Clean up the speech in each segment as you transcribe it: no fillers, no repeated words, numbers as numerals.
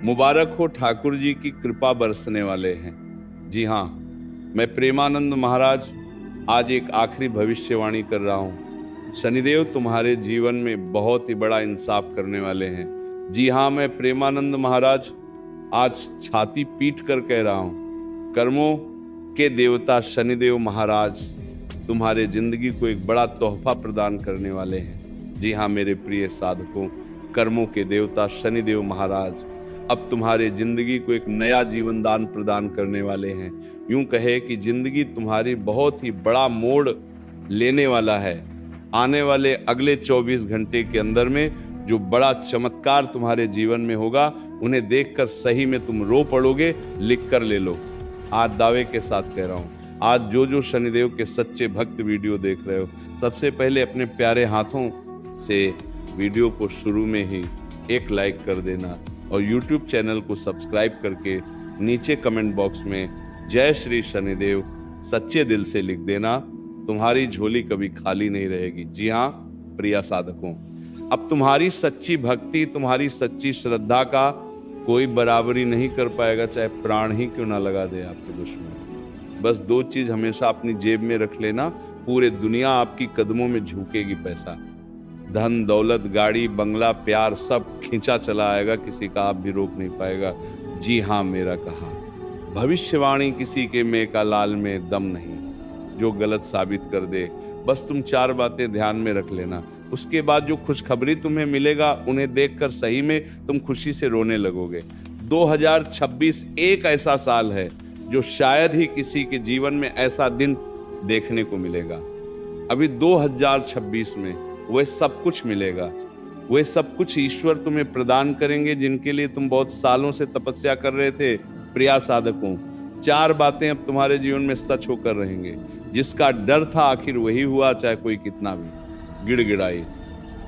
मुबारक हो, ठाकुर जी की कृपा बरसने वाले हैं। जी हाँ, मैं प्रेमानंद महाराज आज एक आखिरी भविष्यवाणी कर रहा हूँ। शनिदेव तुम्हारे जीवन में बहुत ही बड़ा इंसाफ करने वाले हैं। जी हाँ, मैं प्रेमानंद महाराज आज छाती पीट कर कह रहा हूँ, कर्मों के देवता शनिदेव महाराज तुम्हारे जिंदगी को एक बड़ा तोहफा प्रदान करने वाले हैं। जी हाँ मेरे प्रिय साधकों, कर्मों के देवता शनिदेव महाराज अब तुम्हारे जिंदगी को एक नया जीवन दान प्रदान करने वाले हैं। यूं कहे कि जिंदगी तुम्हारी बहुत ही बड़ा मोड़ लेने वाला है। आने वाले अगले 24 घंटे के अंदर में जो बड़ा चमत्कार तुम्हारे जीवन में होगा, उन्हें देखकर सही में तुम रो पड़ोगे। लिख कर ले लो, आज दावे के साथ कह रहा हूं। आज जो शनिदेव के सच्चे भक्त वीडियो देख रहे हो, सबसे पहले अपने प्यारे हाथों से वीडियो को शुरू में ही एक लाइक कर देना और YouTube चैनल को सब्सक्राइब करके नीचे कमेंट बॉक्स में जय श्री शनिदेव सच्चे दिल से लिख देना। तुम्हारी झोली कभी खाली नहीं रहेगी। जी हाँ प्रिय साधकों, अब तुम्हारी सच्ची भक्ति, तुम्हारी सच्ची श्रद्धा का कोई बराबरी नहीं कर पाएगा, चाहे प्राण ही क्यों ना लगा दे आपके दुश्मन। बस दो चीज हमेशा अपनी जेब में रख लेना, पूरे दुनिया आपकी कदमों में झुकेगी। पैसा, धन दौलत, गाड़ी बंगला, प्यार सब खींचा चला आएगा, किसी का आप भी रोक नहीं पाएगा। जी हाँ मेरा कहा भविष्यवाणी किसी के में का लाल में दम नहीं, जो गलत साबित कर दे। बस तुम चार बातें ध्यान में रख लेना, उसके बाद जो खुशखबरी तुम्हें मिलेगा उन्हें देखकर सही में तुम खुशी से रोने लगोगे। 2026 एक ऐसा साल है जो शायद ही किसी के जीवन में ऐसा दिन देखने को मिलेगा। अभी 2026 में वह सब कुछ मिलेगा, वह सब कुछ ईश्वर तुम्हें प्रदान करेंगे जिनके लिए तुम बहुत सालों से तपस्या कर रहे थे। प्रिय साधकों, चार बातें अब तुम्हारे जीवन में सच होकर रहेंगे। जिसका डर था आखिर वही हुआ, चाहे कोई कितना भी गिड़गिड़ाई।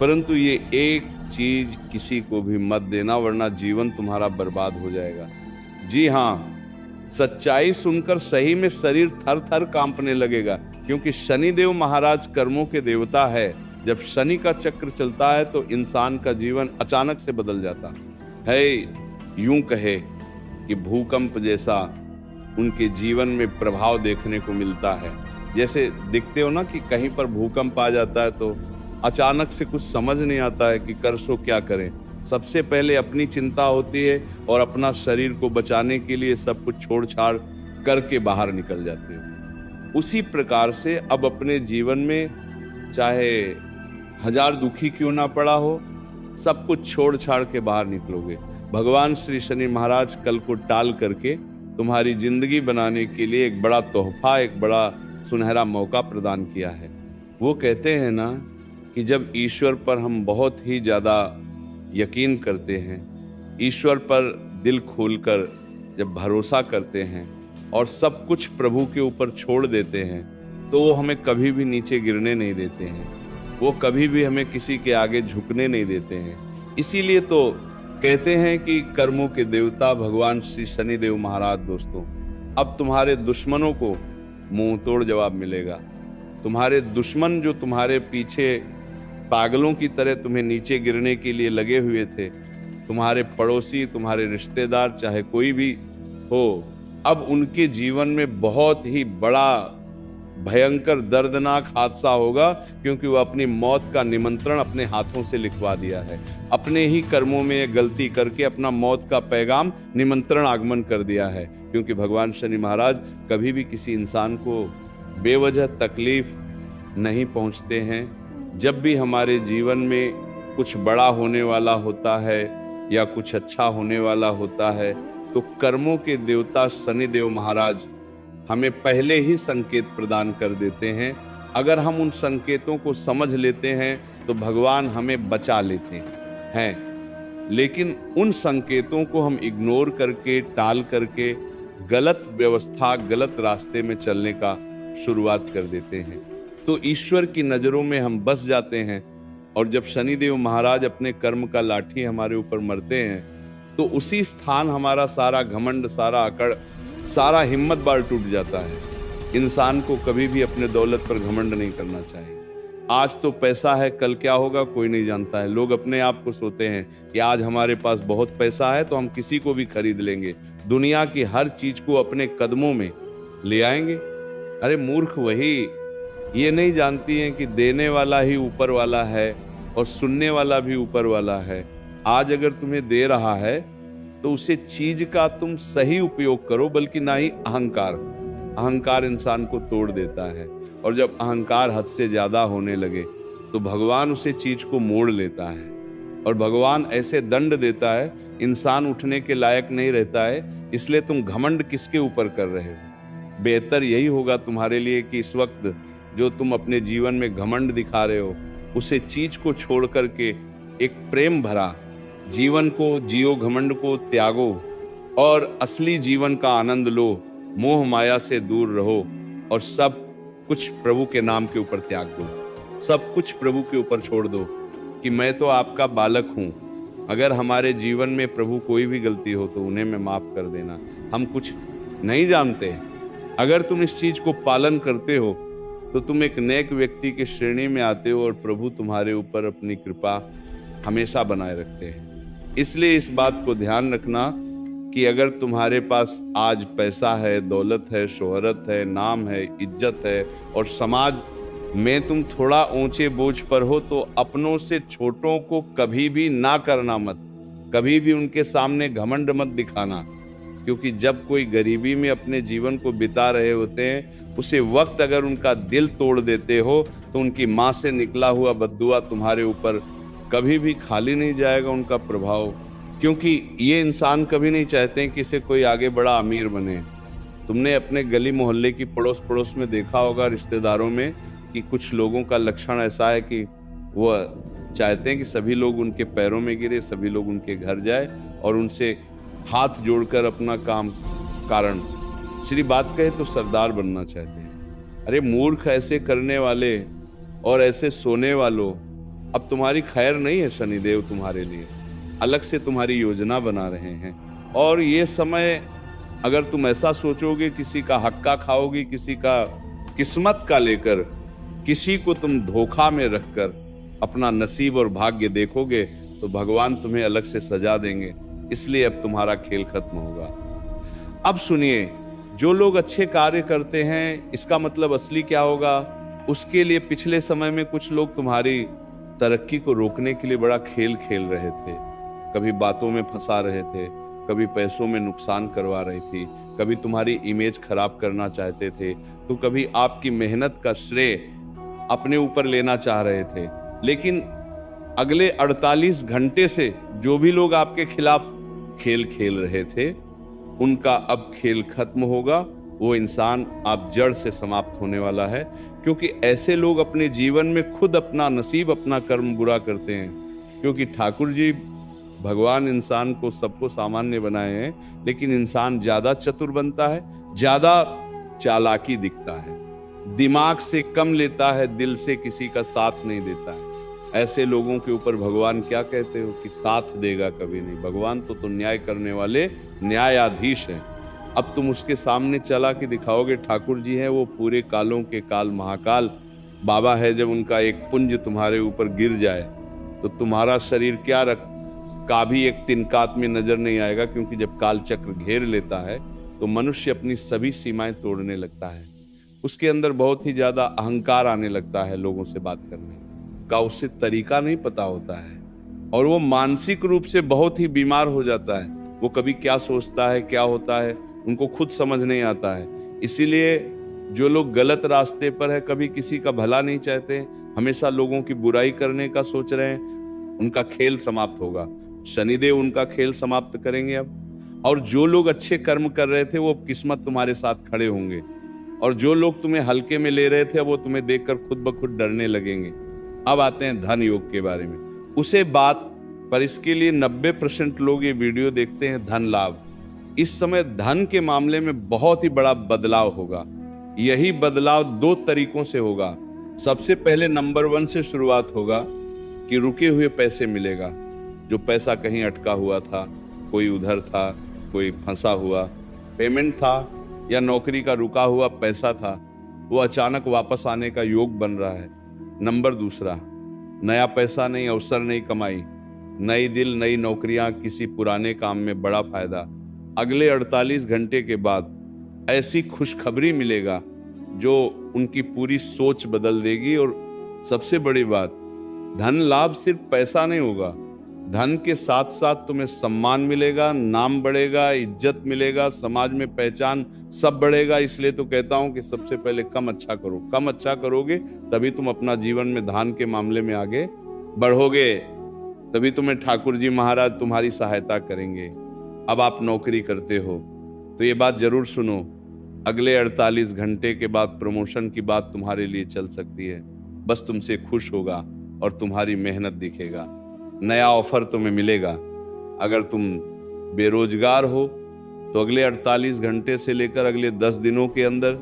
परंतु ये एक चीज किसी को भी मत देना, वरना जीवन तुम्हारा बर्बाद हो जाएगा। जी हाँ, सच्चाई सुनकर सही में शरीर थर थर कांपने लगेगा, क्योंकि शनिदेव महाराज कर्मों के देवता है। जब शनि का चक्र चलता है तो इंसान का जीवन अचानक से बदल जाता है। यूं कहे कि भूकंप जैसा उनके जीवन में प्रभाव देखने को मिलता है। जैसे दिखते हो ना कि कहीं पर भूकंप आ जाता है तो अचानक से कुछ समझ नहीं आता है कि कर सो क्या करें। सबसे पहले अपनी चिंता होती है और अपना शरीर को बचाने के लिए सब कुछ छोड़ छाड़ करके बाहर निकल जाते हो। उसी प्रकार से अब अपने जीवन में चाहे हजार दुखी क्यों ना पड़ा हो, सब कुछ छोड़ छाड़ के बाहर निकलोगे। भगवान श्री शनि महाराज कल को टाल करके तुम्हारी जिंदगी बनाने के लिए एक बड़ा तोहफा, एक बड़ा सुनहरा मौका प्रदान किया है। वो कहते हैं ना कि जब ईश्वर पर हम बहुत ही ज़्यादा यकीन करते हैं, ईश्वर पर दिल खोलकर जब भरोसा करते हैं और सब कुछ प्रभु के ऊपर छोड़ देते हैं, तो वो हमें कभी भी नीचे गिरने नहीं देते हैं, वो कभी भी हमें किसी के आगे झुकने नहीं देते हैं। इसीलिए तो कहते हैं कि कर्मों के देवता भगवान श्री शनिदेव महाराज। दोस्तों, अब तुम्हारे दुश्मनों को मुंह तोड़ जवाब मिलेगा। तुम्हारे दुश्मन जो तुम्हारे पीछे पागलों की तरह तुम्हें नीचे गिरने के लिए लगे हुए थे, तुम्हारे पड़ोसी, तुम्हारे रिश्तेदार, चाहे कोई भी हो, अब उनके जीवन में बहुत ही बड़ा भयंकर दर्दनाक हादसा होगा, क्योंकि वो अपनी मौत का निमंत्रण अपने हाथों से लिखवा दिया है। अपने ही कर्मों में गलती करके अपना मौत का पैगाम, निमंत्रण आगमन कर दिया है। क्योंकि भगवान शनि महाराज कभी भी किसी इंसान को बेवजह तकलीफ नहीं पहुंचते हैं। जब भी हमारे जीवन में कुछ बड़ा होने वाला होता है या कुछ अच्छा होने वाला होता है, तो कर्मों के देवता शनिदेव महाराज हमें पहले ही संकेत प्रदान कर देते हैं। अगर हम उन संकेतों को समझ लेते हैं तो भगवान हमें बचा लेते हैं। लेकिन उन संकेतों को हम इग्नोर करके, टाल करके गलत व्यवस्था, गलत रास्ते में चलने का शुरुआत कर देते हैं, तो ईश्वर की नज़रों में हम बस जाते हैं। और जब शनिदेव महाराज अपने कर्म का लाठी हमारे ऊपर मरते हैं, तो उसी स्थान हमारा सारा घमंड, सारा अकड़, सारा हिम्मत बार टूट जाता है। इंसान को कभी भी अपने दौलत पर घमंड नहीं करना चाहिए। आज तो पैसा है, कल क्या होगा कोई नहीं जानता है। लोग अपने आप को सोते हैं कि आज हमारे पास बहुत पैसा है तो हम किसी को भी खरीद लेंगे, दुनिया की हर चीज को अपने कदमों में ले आएंगे। अरे मूर्ख वही ये नहीं जानती हैं कि देने वाला ही ऊपर वाला है और सुनने वाला भी ऊपर वाला है। आज अगर तुम्हें दे रहा है तो उसे चीज का तुम सही उपयोग करो, बल्कि ना ही अहंकार। अहंकार इंसान को तोड़ देता है, और जब अहंकार हद से ज्यादा होने लगे तो भगवान उसे चीज को मोड़ लेता है, और भगवान ऐसे दंड देता है इंसान उठने के लायक नहीं रहता है। इसलिए तुम घमंड किसके ऊपर कर रहे हो? बेहतर यही होगा तुम्हारे लिए कि इस वक्त जो तुम अपने जीवन में घमंड दिखा रहे हो उसे चीज को छोड़ करके एक प्रेम भरा जीवन को जियो, घमंड को त्यागो और असली जीवन का आनंद लो। मोह माया से दूर रहो और सब कुछ प्रभु के नाम के ऊपर त्याग दो, सब कुछ प्रभु के ऊपर छोड़ दो कि मैं तो आपका बालक हूं। अगर हमारे जीवन में प्रभु कोई भी गलती हो तो उन्हें मैं माफ कर देना, हम कुछ नहीं जानते। अगर तुम इस चीज को पालन करते हो तो तुम एक नेक व्यक्ति के श्रेणी में आते हो और प्रभु तुम्हारे ऊपर अपनी कृपा हमेशा बनाए रखते हैं। इसलिए इस बात को ध्यान रखना कि अगर तुम्हारे पास आज पैसा है, दौलत है, शोहरत है, नाम है, इज्जत है और समाज में तुम थोड़ा ऊंचे बोझ पर हो तो अपनों से छोटों को कभी भी ना करना मत, कभी भी उनके सामने घमंड मत दिखाना। क्योंकि जब कोई गरीबी में अपने जीवन को बिता रहे होते हैं, उसे वक्त अगर उनका दिल तोड़ देते हो तो उनकी माँ से निकला हुआ बद्दुआ तुम्हारे ऊपर कभी भी खाली नहीं जाएगा उनका प्रभाव। क्योंकि ये इंसान कभी नहीं चाहते कि इसे कोई आगे बड़ा अमीर बने। तुमने अपने गली मोहल्ले की पड़ोस पड़ोस में देखा होगा, रिश्तेदारों में, कि कुछ लोगों का लक्षण ऐसा है कि वो चाहते हैं कि सभी लोग उनके पैरों में गिरे, सभी लोग उनके घर जाए और उनसे हाथ जोड़कर अपना काम कारण श्री बात कहे तो सरदार बनना चाहते हैं। अरे मूर्ख, ऐसे करने वाले और ऐसे सोने वालों, अब तुम्हारी खैर नहीं है। शनिदेव तुम्हारे लिए अलग से तुम्हारी योजना बना रहे हैं, और ये समय अगर तुम ऐसा सोचोगे किसी का हक्का खाओगे, किसी का किस्मत का लेकर किसी को तुम धोखा में रखकर अपना नसीब और भाग्य देखोगे तो भगवान तुम्हें अलग से सजा देंगे। इसलिए अब तुम्हारा खेल खत्म होगा। अब सुनिए, जो लोग अच्छे कार्य करते हैं, इसका मतलब असली क्या होगा? उसके लिए पिछले समय में कुछ लोग तुम्हारी तरक्की को रोकने के लिए बड़ा खेल खेल रहे थे। कभी बातों में फंसा रहे थे, कभी पैसों में नुकसान करवा रही थी, कभी तुम्हारी इमेज खराब करना चाहते थे, तो कभी आपकी मेहनत का श्रेय अपने ऊपर लेना चाह रहे थे। लेकिन अगले 48 घंटे से जो भी लोग आपके खिलाफ खेल खेल रहे थे, उनका अब खेल खत्म होगा। वो इंसान आप जड़ से समाप्त होने वाला है, क्योंकि ऐसे लोग अपने जीवन में खुद अपना नसीब, अपना कर्म बुरा करते हैं। क्योंकि ठाकुर जी भगवान इंसान को सबको सामान्य बनाए हैं, लेकिन इंसान ज्यादा चतुर बनता है, ज्यादा चालाकी दिखता है, दिमाग से कम लेता है, दिल से किसी का साथ नहीं देता है। ऐसे लोगों के ऊपर भगवान क्या कहते हो कि साथ देगा कभी नहीं। भगवान तो न्याय करने वाले न्यायाधीश हैं। अब तुम उसके सामने चला के दिखाओगे ठाकुर जी हैं वो पूरे कालों के काल महाकाल बाबा है। जब उनका एक पुंज तुम्हारे ऊपर गिर जाए तो तुम्हारा शरीर क्या रख का भी एक तिनकात में नजर नहीं आएगा। क्योंकि जब काल चक्र घेर लेता है तो मनुष्य अपनी सभी सीमाएं तोड़ने लगता है। उसके अंदर बहुत ही ज्यादा अहंकार आने लगता है, लोगों से बात करने का उसे तरीका नहीं पता होता है, और वो मानसिक रूप से बहुत ही बीमार हो जाता है। वो कभी क्या सोचता है, क्या होता है, उनको खुद समझ नहीं आता है। इसीलिए जो लोग गलत रास्ते पर है, कभी किसी का भला नहीं चाहते, हमेशा लोगों की बुराई करने का सोच रहे हैं, उनका खेल समाप्त होगा। शनिदेव उनका खेल समाप्त करेंगे अब। और जो लोग अच्छे कर्म कर रहे थे वो किस्मत तुम्हारे साथ खड़े होंगे, और जो लोग तुम्हें हल्के में ले रहे थे वो तुम्हें देखकर खुद ब खुद डरने लगेंगे। अब आते हैं धन योग के बारे में, उसे बात पर इसके लिए 90% लोग ये वीडियो देखते हैं धन लाभ। इस समय धन के मामले में बहुत ही बड़ा बदलाव होगा। यही बदलाव 2 तरीकों से होगा। सबसे पहले नंबर 1 से शुरुआत होगा कि रुके हुए पैसे मिलेगा। जो पैसा कहीं अटका हुआ था, कोई उधर था, कोई फंसा हुआ पेमेंट था या नौकरी का रुका हुआ पैसा था, वो अचानक वापस आने का योग बन रहा है। नंबर दूसरा, नया पैसा नहीं, अवसर नहीं कमाई, नई दिल, नई नौकरियां, किसी पुराने काम में बड़ा फायदा। अगले 48 घंटे के बाद ऐसी खुशखबरी मिलेगा जो उनकी पूरी सोच बदल देगी। और सबसे बड़ी बात, धन लाभ सिर्फ पैसा नहीं होगा, धन के साथ साथ तुम्हें सम्मान मिलेगा, नाम बढ़ेगा, इज्जत मिलेगा, समाज में पहचान, सब बढ़ेगा। इसलिए तो कहता हूं कि सबसे पहले कम अच्छा करो। कम अच्छा करोगे तभी तुम अपना जीवन में दान के मामले में आगे बढ़ोगे, तभी तुम्हें ठाकुर जी महाराज तुम्हारी सहायता करेंगे। अब आप नौकरी करते हो तो ये बात जरूर सुनो, अगले 48 घंटे के बाद प्रमोशन की बात तुम्हारे लिए चल सकती है। बस तुमसे खुश होगा और तुम्हारी मेहनत दिखेगा, नया ऑफर तुम्हें मिलेगा। अगर तुम बेरोजगार हो तो अगले 48 घंटे से लेकर अगले 10 दिनों के अंदर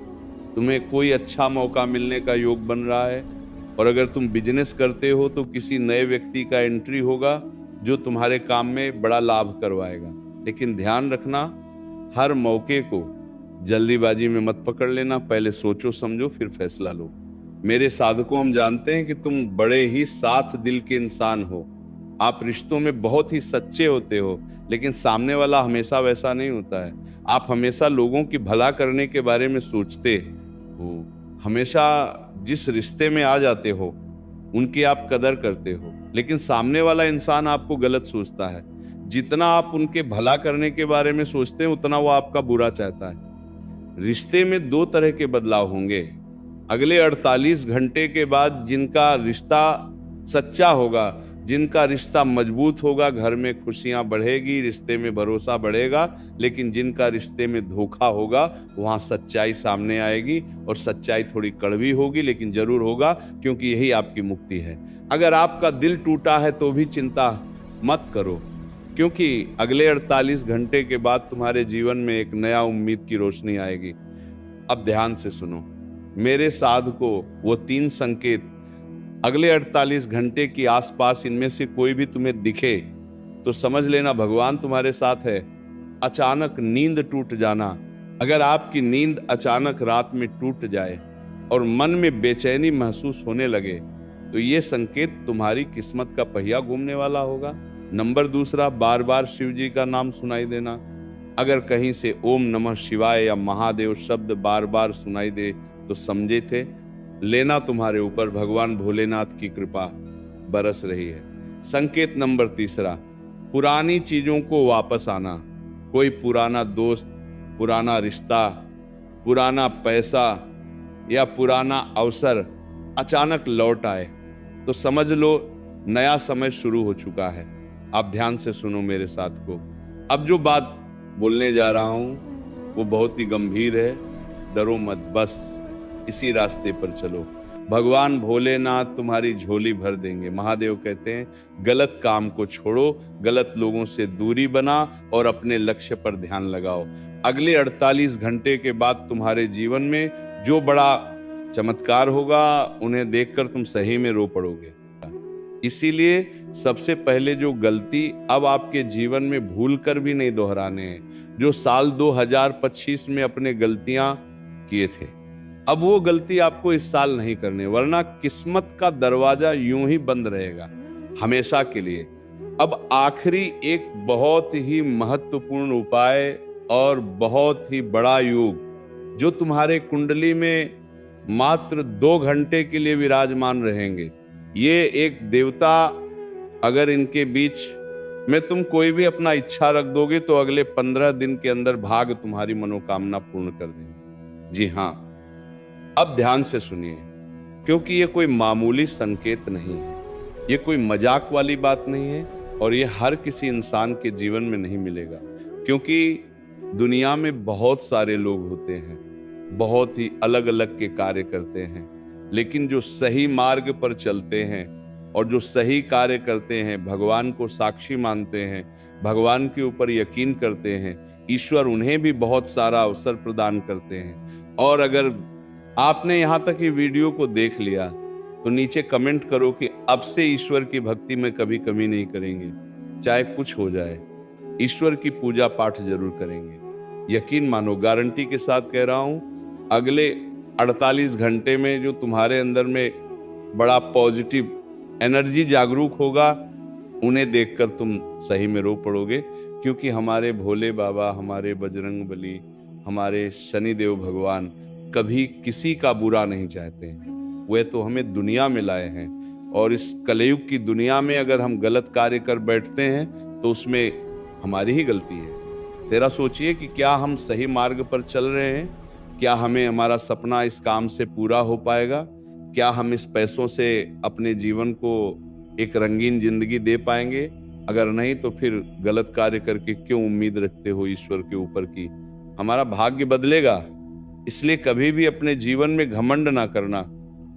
तुम्हें कोई अच्छा मौका मिलने का योग बन रहा है। और अगर तुम बिजनेस करते हो तो किसी नए व्यक्ति का एंट्री होगा जो तुम्हारे काम में बड़ा लाभ करवाएगा। लेकिन ध्यान रखना, हर मौके को जल्दीबाजी में मत पकड़ लेना, पहले सोचो समझो फिर फैसला लो। मेरे साधकों, हम जानते हैं कि तुम बड़े ही साफ दिल के इंसान हो, आप रिश्तों में बहुत ही सच्चे होते हो, लेकिन सामने वाला हमेशा वैसा नहीं होता है। आप हमेशा लोगों की भला करने के बारे में सोचते हो, हमेशा जिस रिश्ते में आ जाते हो उनकी आप कदर करते हो, लेकिन सामने वाला इंसान आपको गलत सोचता है। जितना आप उनके भला करने के बारे में सोचते हैं उतना वो आपका बुरा चाहता है। रिश्ते में दो तरह के बदलाव होंगे। अगले 48 घंटे के बाद जिनका रिश्ता सच्चा होगा, जिनका रिश्ता मजबूत होगा, घर में खुशियां बढ़ेगी, रिश्ते में भरोसा बढ़ेगा। लेकिन जिनका रिश्ते में धोखा होगा वहां सच्चाई सामने आएगी, और सच्चाई थोड़ी कड़वी होगी लेकिन जरूर होगा, क्योंकि यही आपकी मुक्ति है। अगर आपका दिल टूटा है तो भी चिंता मत करो, क्योंकि अगले 48 घंटे के बाद तुम्हारे जीवन में एक नया उम्मीद की रोशनी आएगी। अब ध्यान से सुनो मेरे साधकों, वो 3 संकेत अगले 48 घंटे के आसपास इनमें से कोई भी तुम्हें दिखे तो समझ लेना भगवान तुम्हारे साथ है। अचानक नींद टूट जाना, अगर आपकी नींद अचानक रात में टूट जाए और मन में बेचैनी महसूस होने लगे तो ये संकेत तुम्हारी किस्मत का पहिया घूमने वाला होगा। नंबर दूसरा, बार बार शिव जी का नाम सुनाई देना। अगर कहीं से ओम नमः शिवाय या महादेव शब्द बार बार सुनाई दे तो समझे थे लेना तुम्हारे ऊपर भगवान भोलेनाथ की कृपा बरस रही है। संकेत नंबर तीसरा, पुरानी चीजों को वापस आना। कोई पुराना दोस्त, पुराना रिश्ता, पुराना पैसा या पुराना अवसर अचानक लौट आए तो समझ लो नया समय शुरू हो चुका है। आप ध्यान से सुनो मेरे साथ को। अब जो बात बोलने जा रहा हूं वो बहुत ही गंभीर है, डरो मत, बस इसी रास्ते पर चलो। भगवान भोलेनाथ तुम्हारी झोली भर देंगे। महादेव कहते हैं गलत काम को छोड़ो, गलत लोगों से दूरी बना और अपने लक्ष्य पर ध्यान लगाओ। अगले 48 घंटे के बाद तुम्हारे जीवन में जो बड़ा चमत्कार होगा उन्हें देखकर तुम सही में रो पड़ोगे। इसीलिए सबसे पहले जो गलती अब आपके जीवन में भूल कर भी नहीं दोहराने हैं, जो साल 2025 में अपने गलतियां किए थे, अब वो गलती आपको इस साल नहीं करने, वरना किस्मत का दरवाजा यूं ही बंद रहेगा हमेशा के लिए। अब आखिरी एक बहुत ही महत्वपूर्ण उपाय और बहुत ही बड़ा योग जो तुम्हारे कुंडली में मात्र 2 घंटे के लिए विराजमान रहेंगे। ये एक देवता, अगर इनके बीच में तुम कोई भी अपना इच्छा रख दोगे तो अगले 15 दिन के अंदर भाग तुम्हारी मनोकामना पूर्ण कर देंगे। जी हाँ, अब ध्यान से सुनिए, क्योंकि ये कोई मामूली संकेत नहीं है, ये कोई मजाक वाली बात नहीं है, और ये हर किसी इंसान के जीवन में नहीं मिलेगा। क्योंकि दुनिया में बहुत सारे लोग होते हैं, बहुत ही अलग अलग के कार्य करते हैं, लेकिन जो सही मार्ग पर चलते हैं और जो सही कार्य करते हैं, भगवान को साक्षी मानते हैं, भगवान के ऊपर यकीन करते हैं, ईश्वर उन्हें भी बहुत सारा अवसर प्रदान करते हैं। और अगर आपने यहां तक ये वीडियो को देख लिया तो नीचे कमेंट करो कि अब से ईश्वर की भक्ति में कभी कमी नहीं करेंगे, चाहे कुछ हो जाए, ईश्वर की पूजा पाठ जरूर करेंगे। यकीन मानो, गारंटी के साथ कह रहा हूं, अगले 48 घंटे में जो तुम्हारे अंदर में बड़ा पॉजिटिव एनर्जी जागरूक होगा, उन्हें देखकर तुम सही में रो पड़ोगे। क्योंकि हमारे भोले बाबा, हमारे बजरंग बली, हमारे शनिदेव भगवान कभी किसी का बुरा नहीं चाहते हैं। वे तो हमें दुनिया में लाए हैं, और इस कलयुग की दुनिया में अगर हम गलत कार्य कर बैठते हैं तो उसमें हमारी ही गलती है। तेरा सोचिए कि क्या हम सही मार्ग पर चल रहे हैं? क्या हमें हमारा सपना इस काम से पूरा हो पाएगा? क्या हम इस पैसों से अपने जीवन को एक रंगीन जिंदगी दे पाएंगे? अगर नहीं तो फिर गलत कार्य करके क्यों उम्मीद रखते हो ईश्वर के ऊपर की हमारा भाग्य बदलेगा? इसलिए कभी भी अपने जीवन में घमंड ना करना,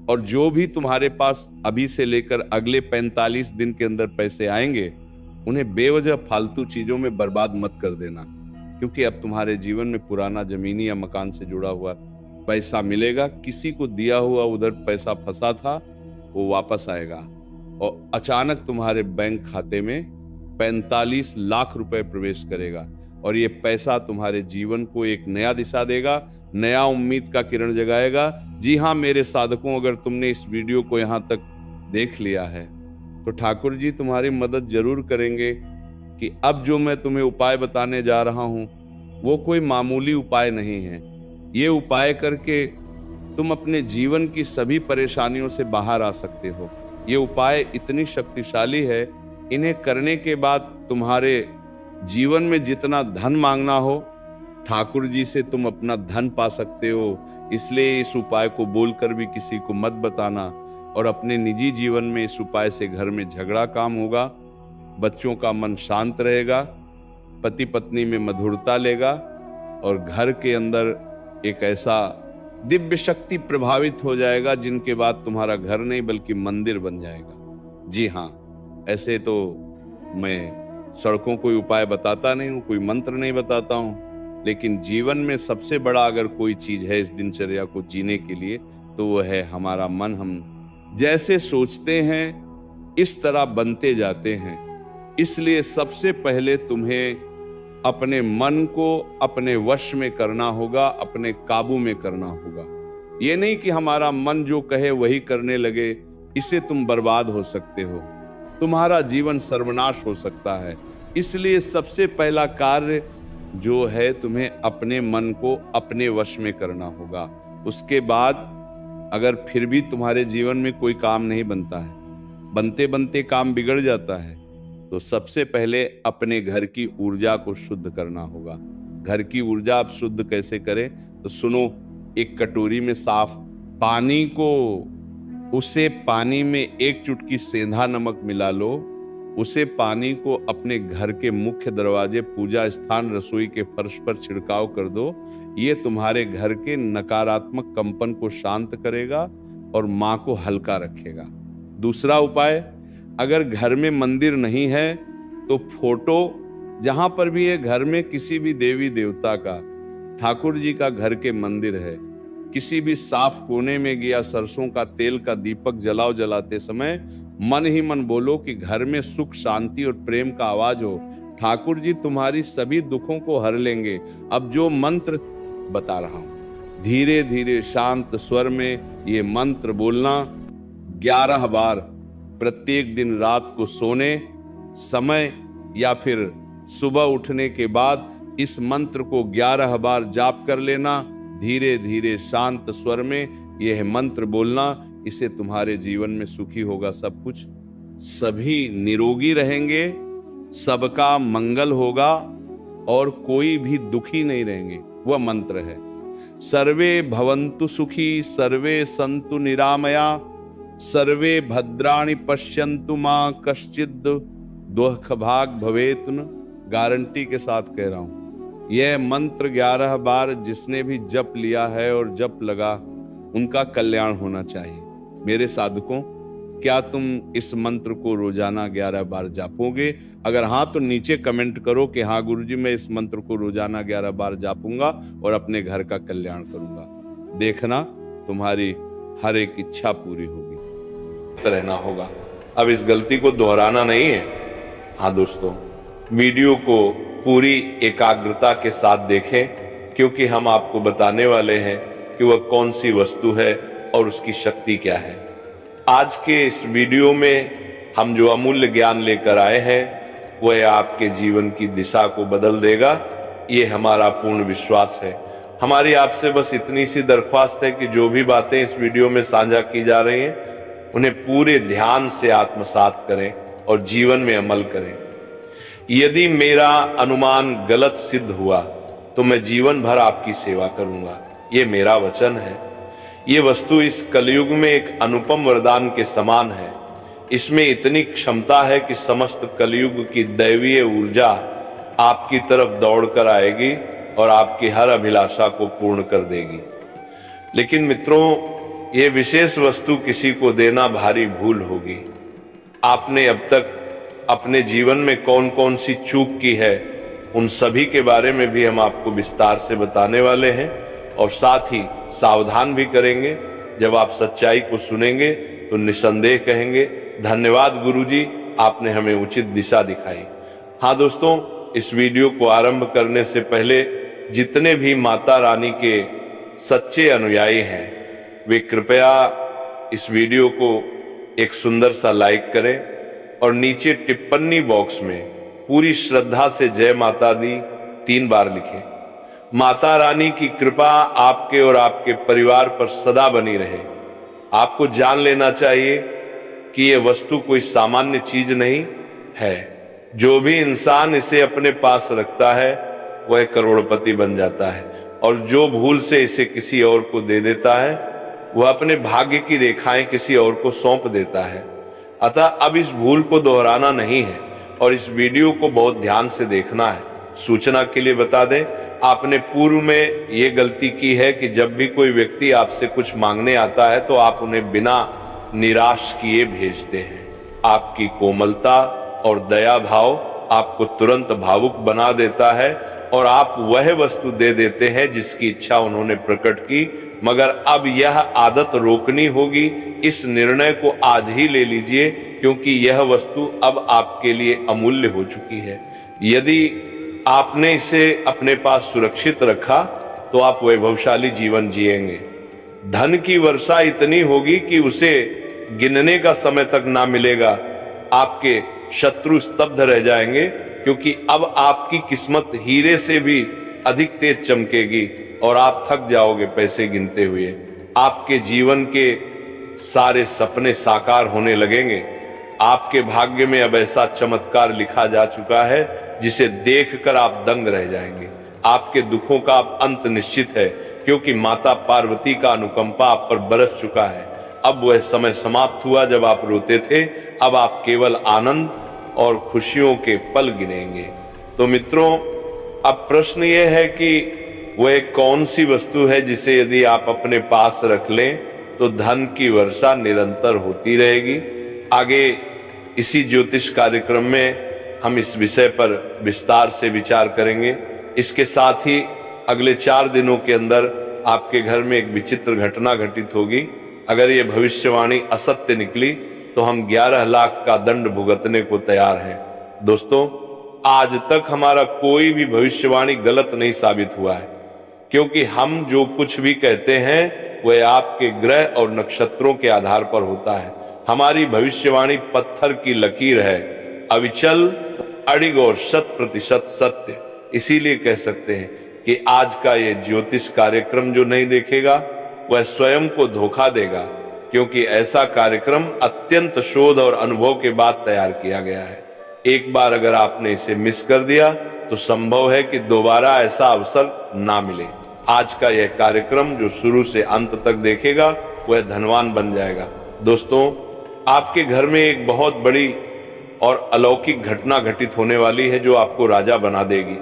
और जो भी तुम्हारे पास अभी से लेकर अगले 45 दिन के अंदर पैसे आएंगे, उन्हें बेवजह फालतू चीजों में बर्बाद मत कर देना। क्योंकि अब तुम्हारे जीवन में पुराना जमीनी या मकान से जुड़ा हुआ पैसा मिलेगा। किसी को दिया हुआ उधर पैसा फंसा था, वो वापस आएगा, और अचानक तुम्हारे बैंक खाते में 45 लाख रुपए प्रवेश करेगा, और ये पैसा तुम्हारे जीवन को एक नया दिशा देगा, नया उम्मीद का किरण जगाएगा। जी हाँ मेरे साधकों, अगर तुमने इस वीडियो को यहाँ तक देख लिया है तो ठाकुर जी तुम्हारी मदद जरूर करेंगे कि अब जो मैं तुम्हें उपाय बताने जा रहा हूँ वो कोई मामूली उपाय नहीं है। ये उपाय करके तुम अपने जीवन की सभी परेशानियों से बाहर आ सकते हो। ये उपाय इतनी शक्तिशाली है, इन्हें करने के बाद तुम्हारे जीवन में जितना धन मांगना हो, ठाकुर जी से तुम अपना धन पा सकते हो। इसलिए इस उपाय को बोलकर भी किसी को मत बताना, और अपने निजी जीवन में इस उपाय से घर में झगड़ा काम होगा, बच्चों का मन शांत रहेगा, पति पत्नी में मधुरता लेगा, और घर के अंदर एक ऐसा दिव्य शक्ति प्रभावित हो जाएगा जिनके बाद तुम्हारा घर नहीं बल्कि मंदिर बन जाएगा। जी हाँ, ऐसे तो मैं सड़कों कोई उपाय बताता नहीं हूँ, कोई मंत्र नहीं बताता हूँ, लेकिन जीवन में सबसे बड़ा अगर कोई चीज है इस दिनचर्या को जीने के लिए तो वो है हमारा मन। हम जैसे सोचते हैं इस तरह बनते जाते हैं। इसलिए सबसे पहले तुम्हें अपने मन को अपने वश में करना होगा, अपने काबू में करना होगा। ये नहीं कि हमारा मन जो कहे वही करने लगे, इससे तुम बर्बाद हो सकते हो, तुम्हारा जीवन सर्वनाश हो सकता है। इसलिए सबसे पहला कार्य जो है तुम्हें अपने मन को अपने वश में करना होगा। उसके बाद अगर फिर भी तुम्हारे जीवन में कोई काम नहीं बनता है, बनते बनते काम बिगड़ जाता है, तो सबसे पहले अपने घर की ऊर्जा को शुद्ध करना होगा। घर की ऊर्जा आप शुद्ध कैसे करें तो सुनो। एक कटोरी में साफ पानी को, उसे पानी में एक चुटकी सेंधा नमक मिला लो। उसे पानी को अपने घर के मुख्य दरवाजे, पूजा स्थान, रसोई के फर्श पर छिड़काव कर दो। ये तुम्हारे घर के नकारात्मक कंपन को शांत करेगा और मां को हल्का रखेगा। दूसरा उपाय, अगर घर में मंदिर नहीं है तो फोटो जहां पर भी है, घर में किसी भी देवी देवता का, ठाकुर जी का घर के मंदिर है, किसी भी साफ कोने में गया सरसों का तेल का दीपक जलाओ। जलाते समय मन ही मन बोलो कि घर में सुख, शांति और प्रेम का आवाज हो। ठाकुर जी तुम्हारी सभी दुखों को हर लेंगे। अब जो मंत्र बता रहा हूं, धीरे धीरे शांत स्वर में ये मंत्र बोलना 11 बार प्रत्येक दिन रात को सोने समय या फिर सुबह उठने के बाद इस मंत्र को 11 बार जाप कर लेना। धीरे धीरे शांत स्वर में यह मंत्र बोलना, इससे तुम्हारे जीवन में सुखी होगा सब कुछ, सभी निरोगी रहेंगे, सबका मंगल होगा और कोई भी दुखी नहीं रहेंगे। वह मंत्र है, सर्वे भवन्तु सुखी, सर्वे सन्तु निरामया, सर्वे भद्राणि पश्यन्तु मां कश्चित् दुःख भाग भवेत् न। गारंटी के साथ कह रहा हूं, यह मंत्र 11 बार जिसने भी जप लिया है और जप लगा, उनका कल्याण होना चाहिए। मेरे साधकों, क्या तुम इस मंत्र को रोजाना 11 बार जापोगे? अगर हाँ तो नीचे कमेंट करो कि हाँ गुरुजी मैं इस मंत्र को रोजाना 11 बार जापूंगा और अपने घर का कल्याण करूंगा। देखना तुम्हारी हर एक इच्छा पूरी होगी। रहना होगा, अब इस गलती को दोहराना नहीं है। हाँ दोस्तों, वीडियो को पूरी एकाग्रता के साथ देखें, क्योंकि हम आपको बताने वाले हैं कि वह कौन सी वस्तु है और उसकी शक्ति क्या है। आज के इस वीडियो में हम जो अमूल्य ज्ञान लेकर आए हैं वह आपके जीवन की दिशा को बदल देगा, ये हमारा पूर्ण विश्वास है। हमारी आपसे बस इतनी सी दरख्वास्त है कि जो भी बातें इस वीडियो में साझा की जा रही हैं उन्हें पूरे ध्यान से आत्मसात करें और जीवन में अमल करें। यदि मेरा अनुमान गलत सिद्ध हुआ तो मैं जीवन भर आपकी सेवा करूंगा, ये मेरा वचन है। ये वस्तु इस कलयुग में एक अनुपम वरदान के समान है। इसमें इतनी क्षमता है कि समस्त कलयुग की दैवीय ऊर्जा आपकी तरफ दौड़कर आएगी और आपकी हर अभिलाषा को पूर्ण कर देगी। लेकिन मित्रों, ये विशेष वस्तु किसी को देना भारी भूल होगी। आपने अब तक अपने जीवन में कौन कौन सी चूक की है, उन सभी के बारे में भी हम आपको विस्तार से बताने वाले हैं और साथ ही सावधान भी करेंगे। जब आप सच्चाई को सुनेंगे तो निसंदेह कहेंगे, धन्यवाद गुरुजी, आपने हमें उचित दिशा दिखाई। हाँ दोस्तों, इस वीडियो को आरंभ करने से पहले जितने भी माता रानी के सच्चे अनुयायी हैं वे कृपया इस वीडियो को एक सुंदर सा लाइक करें और नीचे टिप्पणी बॉक्स में पूरी श्रद्धा से जय माता दी 3 बार लिखें। माता रानी की कृपा आपके और आपके परिवार पर सदा बनी रहे। आपको जान लेना चाहिए कि यह वस्तु कोई सामान्य चीज नहीं है। जो भी इंसान इसे अपने पास रखता है वह करोड़पति बन जाता है और जो भूल से इसे किसी और को दे देता है वह अपने भाग्य की रेखाएं किसी और को सौंप देता है। अतः अब इस भूल को दोहराना नहीं है और इस वीडियो को बहुत ध्यान से देखना है। सूचना के लिए बता दें, आपने पूर्व में ये गलती की है कि जब भी कोई व्यक्ति आपसे कुछ मांगने आता है तो आप उन्हें बिना निराश किए भेजते हैं। आपकी कोमलता और दया भाव आपको तुरंत भावुक बना देता है और आप वह वस्तु दे देते हैं जिसकी इच्छा उन्होंने प्रकट की। मगर अब यह आदत रोकनी होगी। इस निर्णय को आज ही ले लीजिए क्योंकि यह वस्तु अब आपके लिए अमूल्य हो चुकी है। यदि आपने इसे अपने पास सुरक्षित रखा तो आप वैभवशाली जीवन जिएंगे। धन की वर्षा इतनी होगी कि उसे गिनने का समय तक ना मिलेगा। आपके शत्रु स्तब्ध रह जाएंगे क्योंकि अब आपकी किस्मत हीरे से भी अधिक तेज चमकेगी और आप थक जाओगे पैसे गिनते हुए। आपके जीवन के सारे सपने साकार होने लगेंगे। आपके भाग्य में अब ऐसा चमत्कार लिखा जा चुका है जिसे देखकर आप दंग रह जाएंगे। आपके दुखों का अब अंत निश्चित है क्योंकि माता पार्वती का अनुकंपा आप पर बरस चुका है। अब वह समय समाप्त हुआ जब आप रोते थे। अब आप केवल आनंद और खुशियों के पल गिनेंगे। तो मित्रों, अब प्रश्न यह है कि वह कौन सी वस्तु है जिसे यदि आप अपने पास रख लें तो धन की वर्षा निरंतर होती रहेगी। आगे इसी ज्योतिष कार्यक्रम में हम इस विषय पर विस्तार से विचार करेंगे। इसके साथ ही अगले 4 दिनों के अंदर आपके घर में एक विचित्र घटना घटित होगी। अगर ये भविष्यवाणी असत्य निकली तो हम 11 लाख का दंड भुगतने को तैयार हैं। दोस्तों, आज तक हमारा कोई भी भविष्यवाणी गलत नहीं साबित हुआ है क्योंकि हम जो कुछ भी कहते हैं वह आपके ग्रह और नक्षत्रों के आधार पर होता है। हमारी भविष्यवाणी पत्थर की लकीर है, अविचल, अडिग और 100% सत्य। इसीलिए कह सकते हैं कि आज का ये ज्योतिष कार्यक्रम जो नहीं देखेगा वह स्वयं को धोखा देगा क्योंकि ऐसा कार्यक्रम अत्यंत शोध और अनुभव के बाद तैयार किया गया है। एक बार अगर आपने इसे मिस कर दिया तो संभव है कि दोबारा ऐसा अवसर ना मिले। आज का यह कार्यक्रम जो शुरू से अंत तक देखेगा वह धनवान बन जाएगा। दोस्तों, आपके घर में एक बहुत बड़ी और अलौकिक घटना घटित होने वाली है जो आपको राजा बना देगी।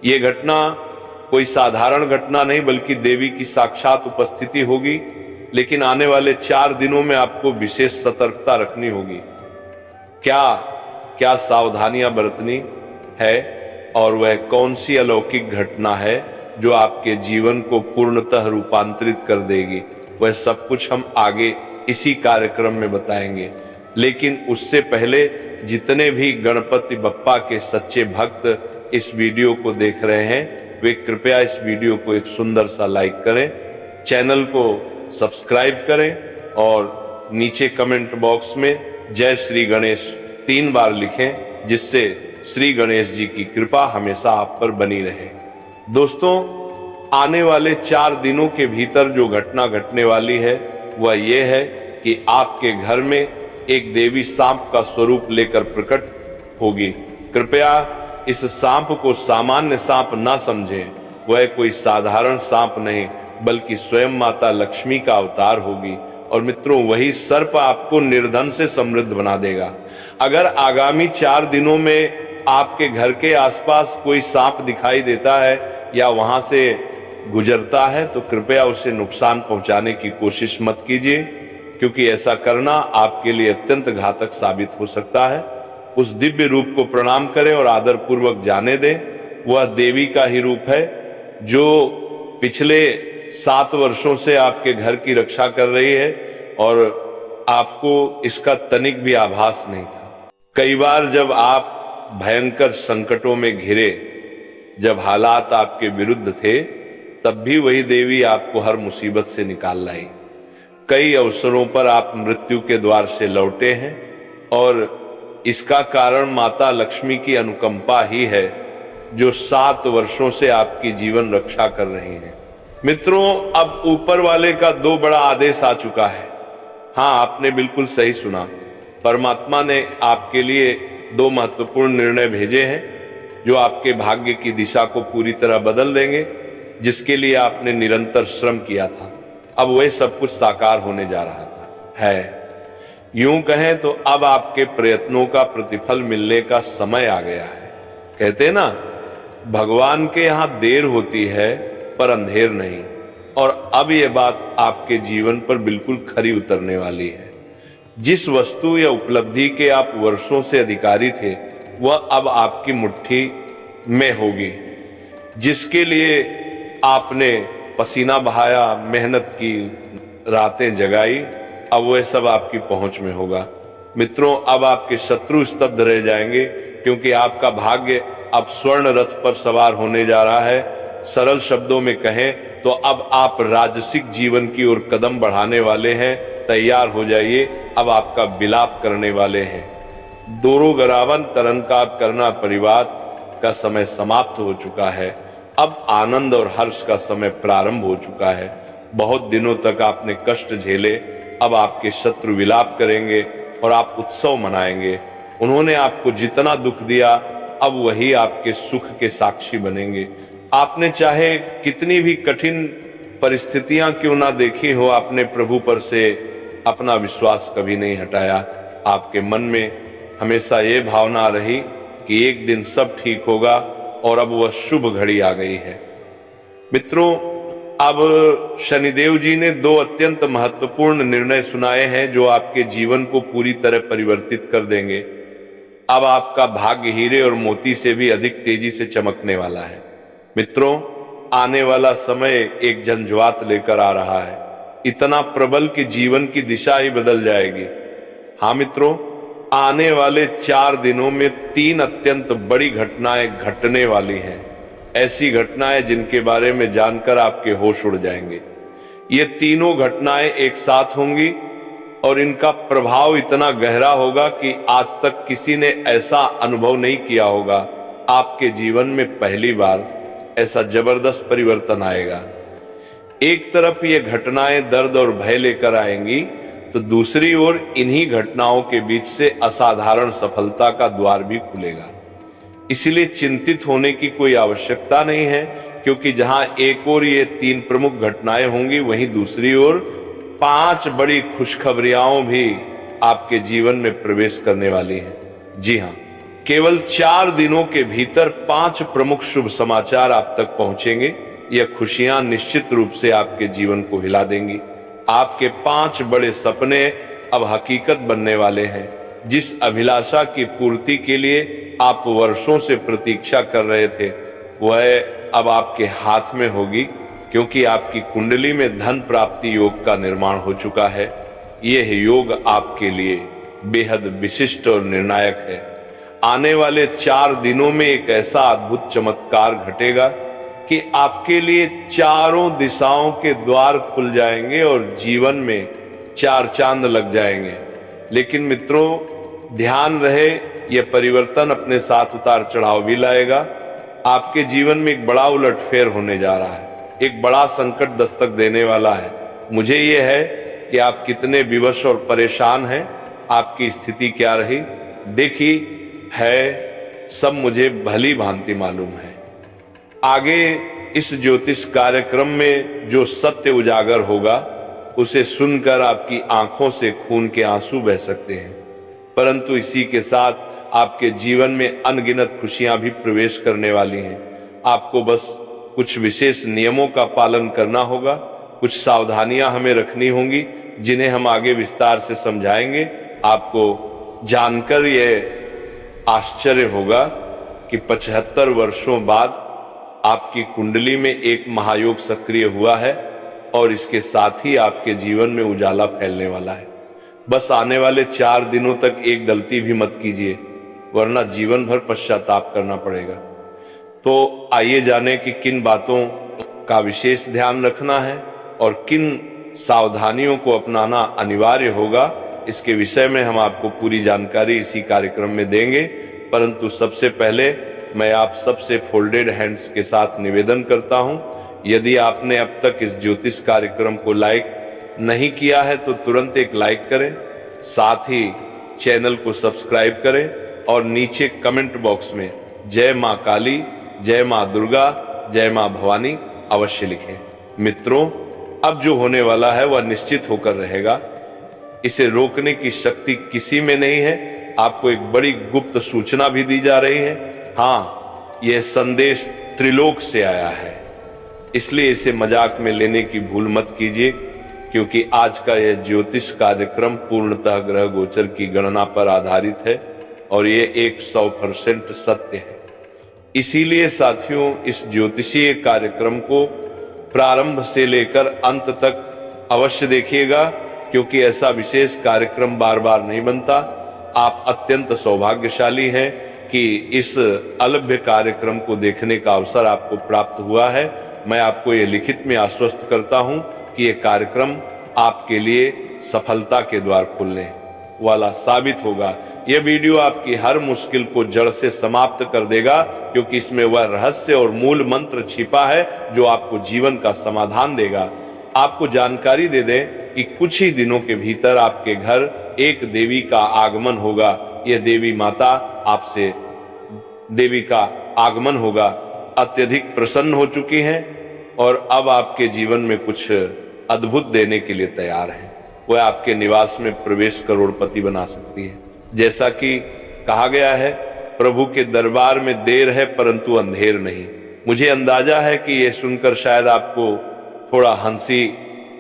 ये घटना कोई साधारण घटना नहीं बल्कि देवी की साक्षात उपस्थिति होगी। लेकिन आने वाले 4 दिनों में आपको विशेष सतर्कता रखनी होगी। क्या क्या सावधानियां बरतनी है और वह कौन सी अलौकिक घटना है जो आपके जीवन को पूर्णतः रूपांतरित कर देगी, वह सब कुछ हम आगे इसी कार्यक्रम में बताएंगे। लेकिन उससे पहले जितने भी गणपति बप्पा के सच्चे भक्त इस वीडियो को देख रहे हैं वे कृपया इस वीडियो को एक सुंदर सा लाइक करें, चैनल को सब्सक्राइब करें और नीचे कमेंट बॉक्स में जय श्री गणेश 3 बार लिखें, जिससे श्री गणेश जी की कृपा हमेशा आप पर बनी रहे। दोस्तों, आने वाले 4 दिनों के भीतर जो घटना घटने वाली है वह यह है कि आपके घर में एक देवी सांप का स्वरूप लेकर प्रकट होगी। कृपया इस सांप को सामान्य सांप ना समझें, वह कोई साधारण सांप नहीं बल्कि स्वयं माता लक्ष्मी का अवतार होगी। और मित्रों, वही सर्प आपको निर्धन से समृद्ध बना देगा। अगर आगामी 4 दिनों में आपके घर के आसपास कोई सांप दिखाई देता है या वहां से गुजरता है तो कृपया उसे नुकसान पहुंचाने की कोशिश मत कीजिए, क्योंकि ऐसा करना आपके लिए अत्यंत घातक साबित हो सकता है। उस दिव्य रूप को प्रणाम करें और आदर पूर्वक जाने दें। वह देवी का ही रूप है जो पिछले 7 वर्षों से आपके घर की रक्षा कर रही है और आपको इसका तनिक भी आभास नहीं था। कई बार जब आप भयंकर संकटों में घिरे, जब हालात आपके विरुद्ध थे, तब भी वही देवी आपको हर मुसीबत से निकाल लाई। कई अवसरों पर आप मृत्यु के द्वार से लौटे हैं और इसका कारण माता लक्ष्मी की अनुकंपा ही है, जो 7 वर्षों से आपकी जीवन रक्षा कर रही है। मित्रों, अब ऊपर वाले का 2 बड़ा आदेश आ चुका है। हाँ, आपने बिल्कुल सही सुना। परमात्मा ने आपके लिए 2 महत्वपूर्ण निर्णय भेजे हैं जो आपके भाग्य की दिशा को पूरी तरह बदल देंगे, जिसके लिए आपने निरंतर श्रम किया था। अब वह सब कुछ साकार होने जा रहा है। यूं कहें तो अब आपके प्रयत्नों का प्रतिफल मिलने का समय आ गया है। कहते हैं ना, भगवान के यहां देर होती है पर अंधेर नहीं। और अब यह बात आपके जीवन पर बिल्कुल खरी उतरने वाली है। जिस वस्तु या उपलब्धि के आप वर्षों से अधिकारी थे, वह अब आपकी मुट्ठी में होगी। जिसके लिए आपने पसीना बहाया, मेहनत की, रातें जगाई, अब वह सब आपकी पहुंच में होगा। मित्रों, अब आपके शत्रु स्तब्ध रह जाएंगे, क्योंकि आपका भाग्य अब स्वर्ण रथ पर सवार होने जा रहा है। सरल शब्दों में कहें तो अब आप राजसिक जीवन की ओर कदम बढ़ाने वाले हैं। तैयार हो जाइए, अब आपका विलाप करने वाले हैं। दोरो गरावन तरन का करना परिवार का समय समाप्त हो चुका है। अब आनंद और हर्ष का समय प्रारंभ हो चुका है। बहुत दिनों तक आपने कष्ट झेले, अब आपके शत्रु विलाप करेंगे और आप उत्सव मनाएंगे। उन्होंने आपको जितना दुख दिया, अब वही आपके सुख के साक्षी बनेंगे। आपने चाहे कितनी भी कठिन परिस्थितियां क्यों ना देखी हो, आपने प्रभु पर से अपना विश्वास कभी नहीं हटाया। आपके मन में हमेशा ये भावना रही कि एक दिन सब ठीक होगा, और अब वह शुभ घड़ी आ गई है। मित्रों, अब शनिदेव जी ने 2 अत्यंत महत्वपूर्ण निर्णय सुनाए हैं जो आपके जीवन को पूरी तरह परिवर्तित कर देंगे। अब आपका भाग्य हीरे और मोती से भी अधिक तेजी से चमकने वाला है। मित्रों, आने वाला समय एक झंझावात लेकर आ रहा है, इतना प्रबल कि जीवन की दिशा ही बदल जाएगी। हाँ मित्रों, आने वाले 4 दिनों में 3 अत्यंत बड़ी घटनाएं घटने वाली हैं। ऐसी घटनाएं जिनके बारे में जानकर आपके होश उड़ जाएंगे। ये तीनों घटनाएं एक साथ होंगी और इनका प्रभाव इतना गहरा होगा कि आज तक किसी ने ऐसा अनुभव नहीं किया होगा। आपके जीवन में पहली बार ऐसा जबरदस्त परिवर्तन आएगा। एक तरफ ये घटनाएं दर्द और भय लेकर आएंगी, तो दूसरी ओर इन्हीं घटनाओं के बीच से असाधारण सफलता का द्वार भी खुलेगा। इसलिए चिंतित होने की कोई आवश्यकता नहीं है, क्योंकि जहां एक ओर ये 3 प्रमुख घटनाएं होंगी, वहीं दूसरी ओर 5 बड़ी खुशखबरियां भी आपके जीवन में प्रवेश करने वाली हैं। जी हां, केवल 4 दिनों के भीतर 5 प्रमुख शुभ समाचार आप तक पहुंचेंगे। यह खुशियां निश्चित रूप से आपके जीवन को हिला देंगी। आपके 5 बड़े सपने अब हकीकत बनने वाले हैं। जिस अभिलाषा की पूर्ति के लिए आप वर्षों से प्रतीक्षा कर रहे थे, वह अब आपके हाथ में होगी, क्योंकि आपकी कुंडली में धन प्राप्ति योग का निर्माण हो चुका है। यह योग आपके लिए बेहद विशिष्ट और निर्णायक है। आने वाले 4 दिनों में एक ऐसा अद्भुत चमत्कार घटेगा कि आपके लिए चारों दिशाओं के द्वार खुल जाएंगे और जीवन में 4 चांद लग जाएंगे। लेकिन मित्रों, ध्यान रहे, यह परिवर्तन अपने साथ उतार चढ़ाव भी लाएगा। आपके जीवन में एक बड़ा उलटफेर होने जा रहा है, एक बड़ा संकट दस्तक देने वाला है। मुझे यह है कि आप कितने विवश और परेशान हैं, आपकी स्थिति क्या रही, देखी है, सब मुझे भली भांति मालूम है। आगे इस ज्योतिष कार्यक्रम में जो सत्य उजागर होगा, उसे सुनकर आपकी आंखों से खून के आंसू बह सकते हैं, परंतु इसी के साथ आपके जीवन में अनगिनत खुशियां भी प्रवेश करने वाली हैं। आपको बस कुछ विशेष नियमों का पालन करना होगा, कुछ सावधानियां हमें रखनी होंगी, जिन्हें हम आगे विस्तार से समझाएंगे। आपको जानकर यह आश्चर्य होगा कि 75 वर्षों बाद आपकी कुंडली में एक महायोग सक्रिय हुआ है और इसके साथ ही आपके जीवन में उजाला फैलने वाला है। बस आने वाले 4 दिनों तक एक गलती भी मत कीजिए, वरना जीवन भर पश्चाताप करना पड़ेगा। तो आइए जाने कि किन बातों का विशेष ध्यान रखना है और किन सावधानियों को अपनाना अनिवार्य होगा। इसके विषय में हम आपको पूरी जानकारी इसी कार्यक्रम में देंगे। परंतु सबसे पहले मैं आप सबसे फोल्डेड हैंड्स के साथ निवेदन करता हूं, यदि आपने अब तक इस ज्योतिष कार्यक्रम को लाइक नहीं किया है तो तुरंत एक लाइक करें, साथ ही चैनल को सब्सक्राइब करें और नीचे कमेंट बॉक्स में जय मां काली, जय मां दुर्गा, जय मां भवानी अवश्य लिखें। मित्रों, अब जो होने वाला है वह निश्चित होकर रहेगा, इसे रोकने की शक्ति किसी में नहीं है। आपको एक बड़ी गुप्त सूचना भी दी जा रही है। हाँ, यह संदेश त्रिलोक से आया है, इसलिए इसे मजाक में लेने की भूल मत कीजिए, क्योंकि आज का यह ज्योतिष कार्यक्रम पूर्णतः ग्रह गोचर की गणना पर आधारित है और यह 100% सत्य है। इसीलिए साथियों, इस ज्योतिषीय कार्यक्रम को प्रारंभ से लेकर अंत तक अवश्य देखिएगा, क्योंकि ऐसा विशेष कार्यक्रम बार बार नहीं बनता। आप अत्यंत सौभाग्यशाली हैं कि इस अलभ्य कार्यक्रम को देखने का अवसर आपको प्राप्त हुआ है। मैं आपको ये लिखित में आश्वस्त करता हूं कि यह कार्यक्रम आपके लिए सफलता के द्वार खोलने वाला साबित होगा। यह वीडियो आपकी हर मुश्किल को जड़ से समाप्त कर देगा, क्योंकि इसमें वह रहस्य और मूल मंत्र छिपा है जो आपको जीवन का समाधान देगा। आपको जानकारी दे दें कि कुछ ही दिनों के भीतर आपके घर एक देवी का आगमन होगा। यह देवी माता आपसे, देवी का आगमन होगा, अत्यधिक प्रसन्न हो चुकी हैं और अब आपके जीवन में कुछ अद्भुत देने के लिए तैयार है। वह आपके निवास में प्रवेश करोड़पति बना सकती है। जैसा कि कहा गया है, प्रभु के दरबार में देर है परंतु अंधेर नहीं। मुझे अंदाजा है कि यह सुनकर शायद आपको थोड़ा हंसी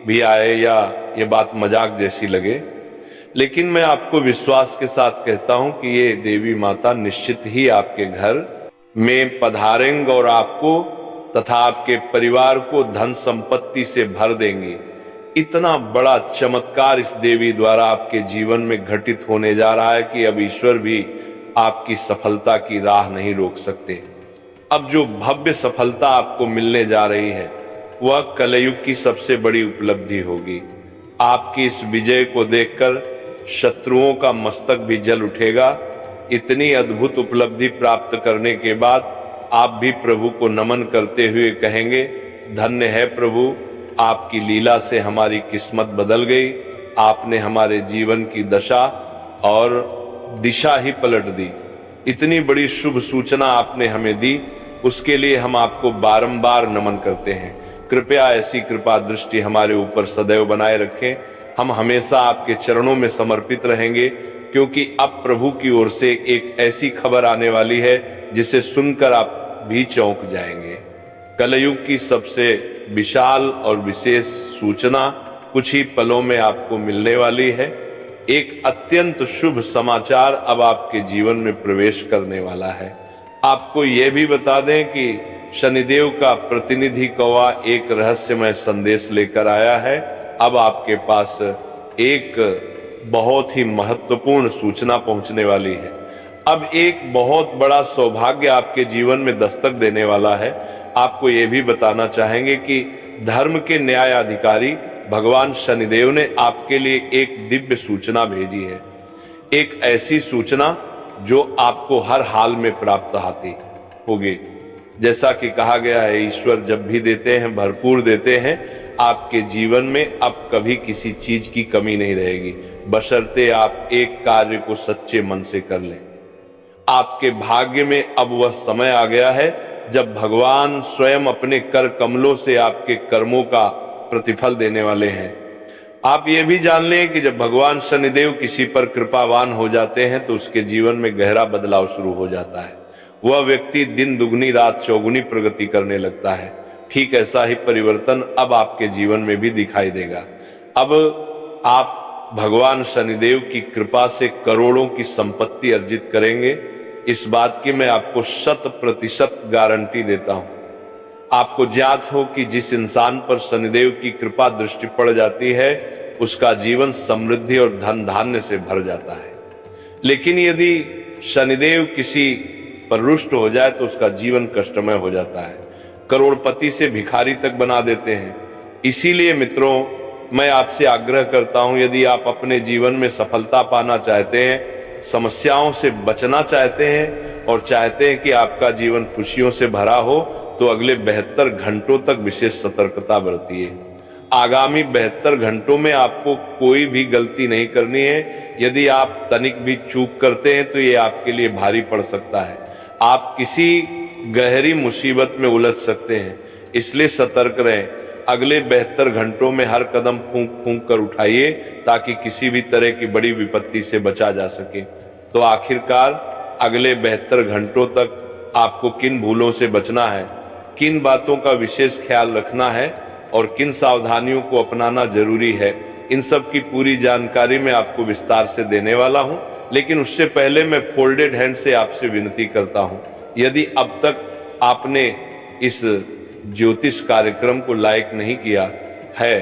भी आए या ये बात मजाक जैसी लगे, लेकिन मैं आपको विश्वास के साथ कहता हूं कि ये देवी माता निश्चित ही आपके घर में पधारेंगे और आपको तथा आपके परिवार को धन संपत्ति से भर देंगी। इतना बड़ा चमत्कार इस देवी द्वारा आपके जीवन में घटित होने जा रहा है कि अब ईश्वर भी आपकी सफलता की राह नहीं रोक सकते। अब जो भव्य सफलता आपको मिलने जा रही है वह कलयुग की सबसे बड़ी उपलब्धि होगी। आपकी इस विजय को देखकर शत्रुओं का मस्तक भी जल उठेगा। इतनी अद्भुत उपलब्धि प्राप्त करने के बाद आप भी प्रभु को नमन करते हुए कहेंगे, धन्य है प्रभु, आपकी लीला से हमारी किस्मत बदल गई। आपने हमारे जीवन की दशा और दिशा ही पलट दी। इतनी बड़ी शुभ सूचना आपने हमें दी, उसके लिए हम आपको बारंबार नमन करते हैं। कृपया ऐसी कृपा दृष्टि हमारे ऊपर सदैव बनाए रखें। हम हमेशा आपके चरणों में समर्पित रहेंगे, क्योंकि अब प्रभु की ओर से एक ऐसी खबर आने वाली है जिसे सुनकर आप भी चौंक जाएंगे। कलयुग की सबसे विशाल और विशेष सूचना कुछ ही पलों में आपको मिलने वाली है। एक अत्यंत शुभ समाचार अब आपके जीवन में प्रवेश करने वाला है। आपको यह भी बता दें कि शनिदेव का प्रतिनिधि कौवा एक रहस्यमय संदेश लेकर आया है। अब आपके पास एक बहुत ही महत्वपूर्ण सूचना पहुंचने वाली है। अब एक बहुत बड़ा सौभाग्य आपके जीवन में दस्तक देने वाला है। आपको यह भी बताना चाहेंगे कि धर्म के न्यायाधिकारी भगवान शनिदेव ने आपके लिए एक दिव्य सूचना भेजी है, एक ऐसी सूचना जो आपको हर हाल में प्राप्त आती होगी। जैसा कि कहा गया है, ईश्वर जब भी देते हैं भरपूर देते हैं। आपके जीवन में अब कभी किसी चीज की कमी नहीं रहेगी, बशर्ते आप एक कार्य को सच्चे मन से कर लें। आपके भाग्य में अब वह समय आ गया है जब भगवान स्वयं अपने कर कमलों से आपके कर्मों का प्रतिफल देने वाले हैं। आप ये भी जान लें कि जब भगवान शनिदेव किसी पर कृपावान हो जाते हैं तो उसके जीवन में गहरा बदलाव शुरू हो जाता है। वह व्यक्ति दिन दुगनी रात चौगुनी प्रगति करने लगता है। ठीक ऐसा ही परिवर्तन अब आपके जीवन में भी दिखाई देगा। अब आप भगवान शनिदेव की कृपा से करोड़ों की संपत्ति अर्जित करेंगे, इस बात की मैं आपको 100% गारंटी देता हूं। आपको ज्ञात हो कि जिस इंसान पर शनिदेव की कृपा दृष्टि पड़ जाती है उसका जीवन समृद्धि और धन धान्य से भर जाता है। लेकिन यदि शनिदेव किसी पर रुष्ट हो जाए तो उसका जीवन कष्टमय हो जाता है, करोड़पति से भिखारी तक बना देते हैं। इसीलिए मित्रों, मैं आपसे आग्रह करता हूं, यदि आप अपने जीवन में सफलता पाना चाहते हैं, समस्याओं से बचना चाहते हैं और चाहते हैं कि आपका जीवन खुशियों से भरा हो, तो अगले 72 घंटों तक विशेष सतर्कता बरतिए। आगामी 72 घंटों में आपको कोई भी गलती नहीं करनी है। यदि आप तनिक भी चूक करते हैं तो ये आपके लिए भारी पड़ सकता है। आप किसी गहरी मुसीबत में उलझ सकते हैं, इसलिए सतर्क रहें। अगले 72 घंटों में हर कदम फूंक फूंक कर उठाइए ताकि किसी भी तरह की बड़ी विपत्ति से बचा जा सके। तो आखिरकार अगले 72 घंटों तक आपको किन भूलों से बचना है, किन बातों का विशेष ख्याल रखना है और किन सावधानियों को अपनाना जरूरी है, इन सब की पूरी जानकारी मैं आपको विस्तार से देने वाला हूं। लेकिन उससे पहले मैं फोल्डेड हैंड से आपसे विनती करता हूं, यदि अब तक आपने इस ज्योतिष कार्यक्रम को लाइक नहीं किया है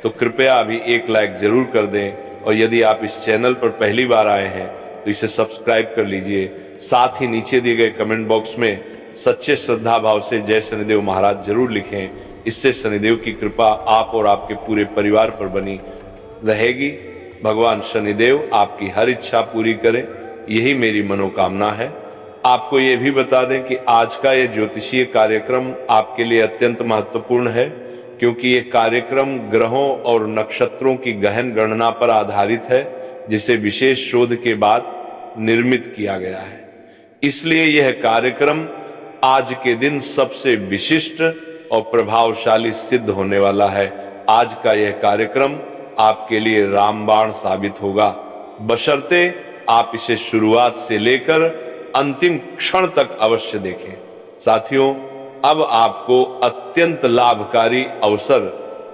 तो कृपया अभी एक लाइक जरूर कर दें, और यदि आप इस चैनल पर पहली बार आए हैं तो इसे सब्सक्राइब कर लीजिए। साथ ही नीचे दिए गए कमेंट बॉक्स में सच्चे श्रद्धा भाव से जय शनिदेव महाराज जरूर लिखें। इससे शनिदेव की कृपा आप और आपके पूरे परिवार पर बनी रहेगी। भगवान शनिदेव आपकी हर इच्छा पूरी करें, यही मेरी मनोकामना है। आपको ये भी बता दें कि आज का ये ज्योतिषीय कार्यक्रम आपके लिए अत्यंत महत्वपूर्ण है, क्योंकि ये कार्यक्रम ग्रहों और नक्षत्रों की गहन गणना पर आधारित है, जिसे विशेष शोध के बाद निर्मित किया गया है। इसलिए यह कार्यक्रम आज के दिन सबसे विशिष्ट और प्रभावशाली सिद्ध होने वाला है। आज का यह कार्यक्रम आपके लिए रामबाण साबित होगा, बशर्ते आप इसे शुरुआत से लेकर अंतिम क्षण तक अवश्य देखें। साथियों, अब आपको अत्यंत लाभकारी अवसर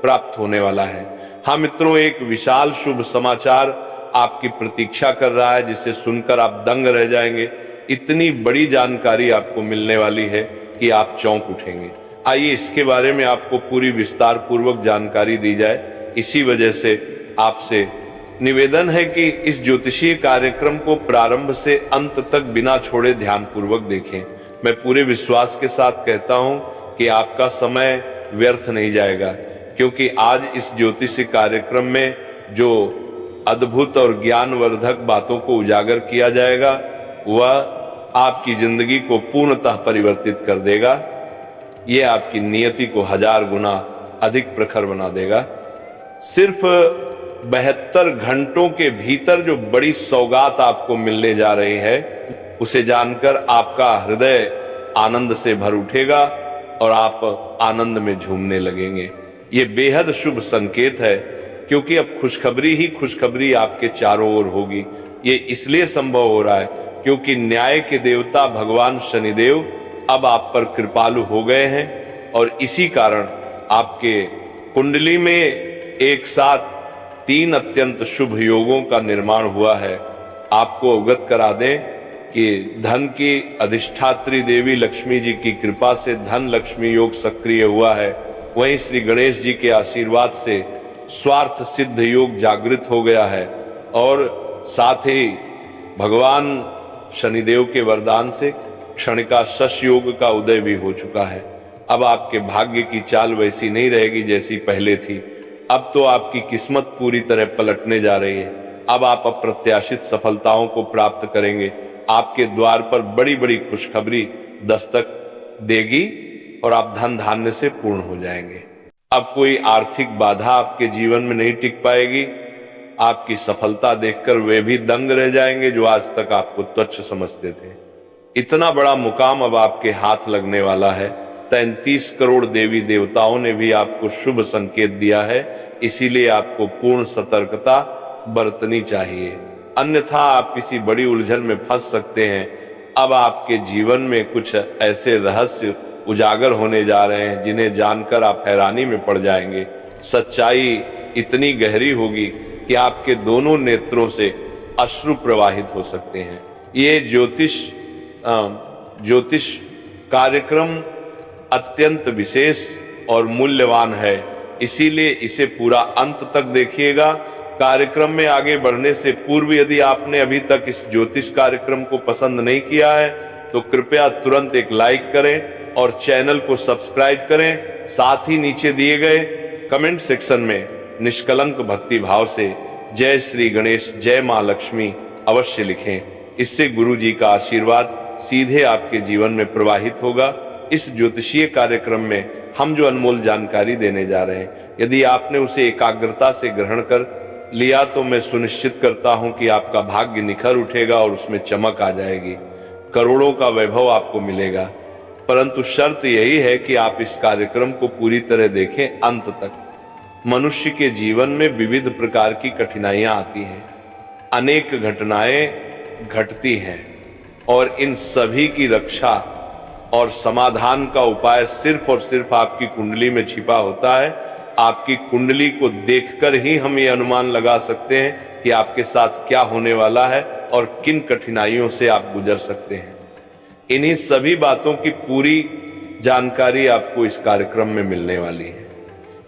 प्राप्त होने वाला है। हाँ मित्रों, एक विशाल शुभ समाचार आपकी प्रतीक्षा कर रहा है, जिसे सुनकर आप दंग रह जाएंगे। इतनी बड़ी जानकारी आपको मिलने वाली है कि आप चौंक उठेंगे। आइए इसके बारे में आपको पूरी विस्तार पूर्वक जानकारी दी जाए। इसी वजह से आपसे निवेदन है कि इस ज्योतिषीय कार्यक्रम को प्रारंभ से अंत तक बिना छोड़े ध्यानपूर्वक देखें। मैं पूरे विश्वास के साथ कहता हूं कि आपका समय व्यर्थ नहीं जाएगा, क्योंकि आज इस ज्योतिषीय कार्यक्रम में जो अद्भुत और ज्ञानवर्धक बातों को उजागर किया जाएगा वह आपकी जिंदगी को पूर्णतः परिवर्तित कर देगा। यह आपकी नियति को 1000 गुना अधिक प्रखर बना देगा। सिर्फ 72 घंटों के भीतर जो बड़ी सौगात आपको मिलने जा रही है, उसे जानकर आपका हृदय आनंद से भर उठेगा और आप आनंद में झूमने लगेंगे। ये बेहद शुभ संकेत है, क्योंकि अब खुशखबरी ही खुशखबरी आपके चारों ओर होगी। ये इसलिए संभव हो रहा है क्योंकि न्याय के देवता भगवान शनिदेव अब आप पर कृपालु हो गए हैं, और इसी कारण आपके कुंडली में एक साथ 3 अत्यंत शुभ योगों का निर्माण हुआ है। आपको अवगत करा दें कि धन की अधिष्ठात्री देवी लक्ष्मी जी की कृपा से धन लक्ष्मी योग सक्रिय हुआ है। वहीं श्री गणेश जी के आशीर्वाद से स्वार्थ सिद्ध योग जागृत हो गया है, और साथ ही भगवान शनिदेव के वरदान से क्षणिका शश योग का उदय भी हो चुका है। अब आपके भाग्य की चाल वैसी नहीं रहेगी जैसी पहले थी। अब तो आपकी किस्मत पूरी तरह पलटने जा रही है। अब आप अप्रत्याशित सफलताओं को प्राप्त करेंगे। आपके द्वार पर बड़ी बड़ी खुशखबरी दस्तक देगी और आप धन धान्य से पूर्ण हो जाएंगे। अब कोई आर्थिक बाधा आपके जीवन में नहीं टिक पाएगी। आपकी सफलता देखकर वे भी दंग रह जाएंगे जो आज तक आपको तुच्छ समझते थे। इतना बड़ा मुकाम अब आपके हाथ लगने वाला है। 33 करोड़ देवी देवताओं ने भी आपको शुभ संकेत दिया है, इसीलिए आपको पूर्ण सतर्कता बरतनी चाहिए, अन्यथा आप किसी बड़ी उलझन में फंस सकते हैं। अब आपके जीवन में कुछ ऐसे रहस्य उजागर होने जा रहे हैं जिन्हें जानकर आप हैरानी में पड़ जाएंगे। सच्चाई इतनी गहरी होगी कि आपके दोनों नेत्रों से अश्रु प्रवाहित हो सकते हैं। ये ज्योतिष कार्यक्रम अत्यंत विशेष और मूल्यवान है, इसीलिए इसे पूरा अंत तक देखिएगा। कार्यक्रम में आगे बढ़ने से पूर्व यदि आपने अभी तक इस ज्योतिष कार्यक्रम को पसंद नहीं किया है तो कृपया तुरंत एक लाइक करें और चैनल को सब्सक्राइब करें। साथ ही नीचे दिए गए कमेंट सेक्शन में निष्कलंक भक्ति भाव से जय श्री गणेश, जय मां लक्ष्मी अवश्य लिखें। इससे गुरु जी का आशीर्वाद सीधे आपके जीवन में प्रवाहित होगा। इस ज्योतिषीय कार्यक्रम में हम जो अनमोल जानकारी देने जा रहे हैं, यदि आपने उसे एकाग्रता से ग्रहण कर लिया तो मैं सुनिश्चित करता हूं कि आपका भाग्य निखर उठेगा और उसमें चमक आ जाएगी। करोड़ों का वैभव आपको मिलेगा। परंतु शर्त यही है कि आप इस कार्यक्रम को पूरी तरह देखें अंत तक। मनुष्य के जीवन में विविध प्रकार की कठिनाइयां आती हैं, अनेक घटनाएं घटती हैं और इन सभी की रक्षा और समाधान का उपाय सिर्फ और सिर्फ आपकी कुंडली में छिपा होता है। आपकी कुंडली को देखकर ही हम ये अनुमान लगा सकते हैं कि आपके साथ क्या होने वाला है और किन कठिनाइयों से आप गुजर सकते हैं। इन्हीं सभी बातों की पूरी जानकारी आपको इस कार्यक्रम में मिलने वाली है।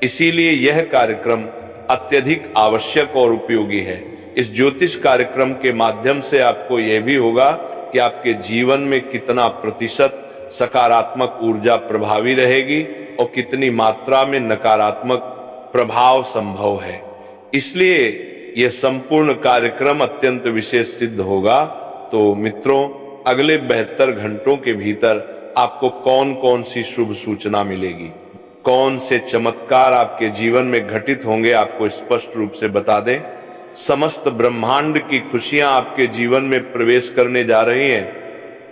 इसीलिए यह कार्यक्रम अत्यधिक आवश्यक और उपयोगी है। इस ज्योतिष कार्यक्रम के माध्यम से आपको यह भी होगा कि आपके जीवन में कितना प्रतिशत सकारात्मक ऊर्जा प्रभावी रहेगी और कितनी मात्रा में नकारात्मक प्रभाव संभव है। इसलिए यह संपूर्ण कार्यक्रम अत्यंत विशेष सिद्ध होगा। तो मित्रों, अगले 72 घंटों के भीतर आपको कौन कौन सी शुभ सूचना मिलेगी, कौन से चमत्कार आपके जीवन में घटित होंगे, आपको स्पष्ट रूप से बता दें। समस्त ब्रह्मांड की खुशियां आपके जीवन में प्रवेश करने जा रही हैं,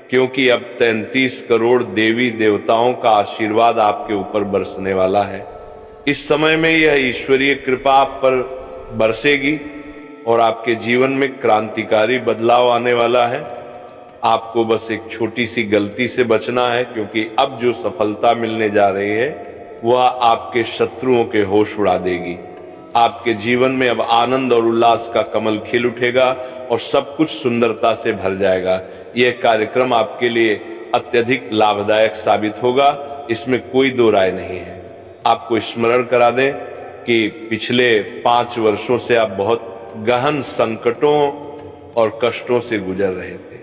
क्योंकि अब 33 करोड़ देवी देवताओं का आशीर्वाद आपके ऊपर बरसने वाला है। इस समय में यह ईश्वरीय कृपा आप पर बरसेगी और आपके जीवन में क्रांतिकारी बदलाव आने वाला है। आपको बस एक छोटी सी गलती से बचना है, क्योंकि अब जो सफलता मिलने जा रही है वह आपके शत्रुओं के होश उड़ा देगी। आपके जीवन में अब आनंद और उल्लास का कमल खिल उठेगा और सब कुछ सुंदरता से भर जाएगा। यह कार्यक्रम आपके लिए अत्यधिक लाभदायक साबित होगा, इसमें कोई दो राय नहीं है। आपको स्मरण करा दें कि पिछले 5 वर्षों से आप बहुत गहन संकटों और कष्टों से गुजर रहे थे।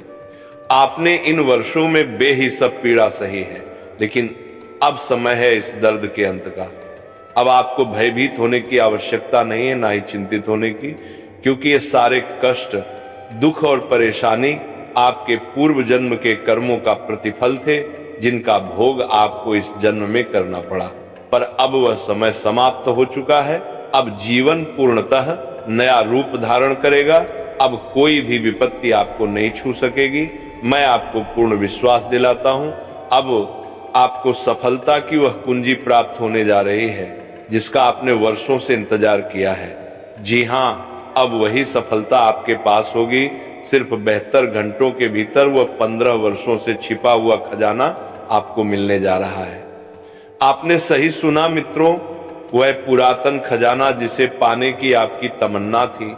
आपने इन वर्षों में बेहिसाब पीड़ा सही है, लेकिन अब समय है इस दर्द के अंत का। अब आपको भयभीत होने की आवश्यकता नहीं है, ना ही चिंतित होने की, क्योंकि ये सारे कष्ट, दुख और परेशानी आपके पूर्व जन्म के कर्मों का प्रतिफल थे, जिनका भोग आपको इस जन्म में करना पड़ा। पर अब वह समय समाप्त हो चुका है। अब जीवन पूर्णतः नया रूप धारण करेगा। अब कोई भी विपत्ति आपको नहीं छू सकेगी। मैं आपको पूर्ण विश्वास दिलाता हूं, अब आपको सफलता की वह कुंजी प्राप्त होने जा रही है जिसका आपने वर्षों से इंतजार किया है। जी हां, अब वही सफलता आपके पास होगी। सिर्फ 72 घंटों के भीतर वह 15 वर्षों से छिपा हुआ खजाना आपको मिलने जा रहा है। आपने सही सुना मित्रों, वह पुरातन खजाना जिसे पाने की आपकी तमन्ना थी,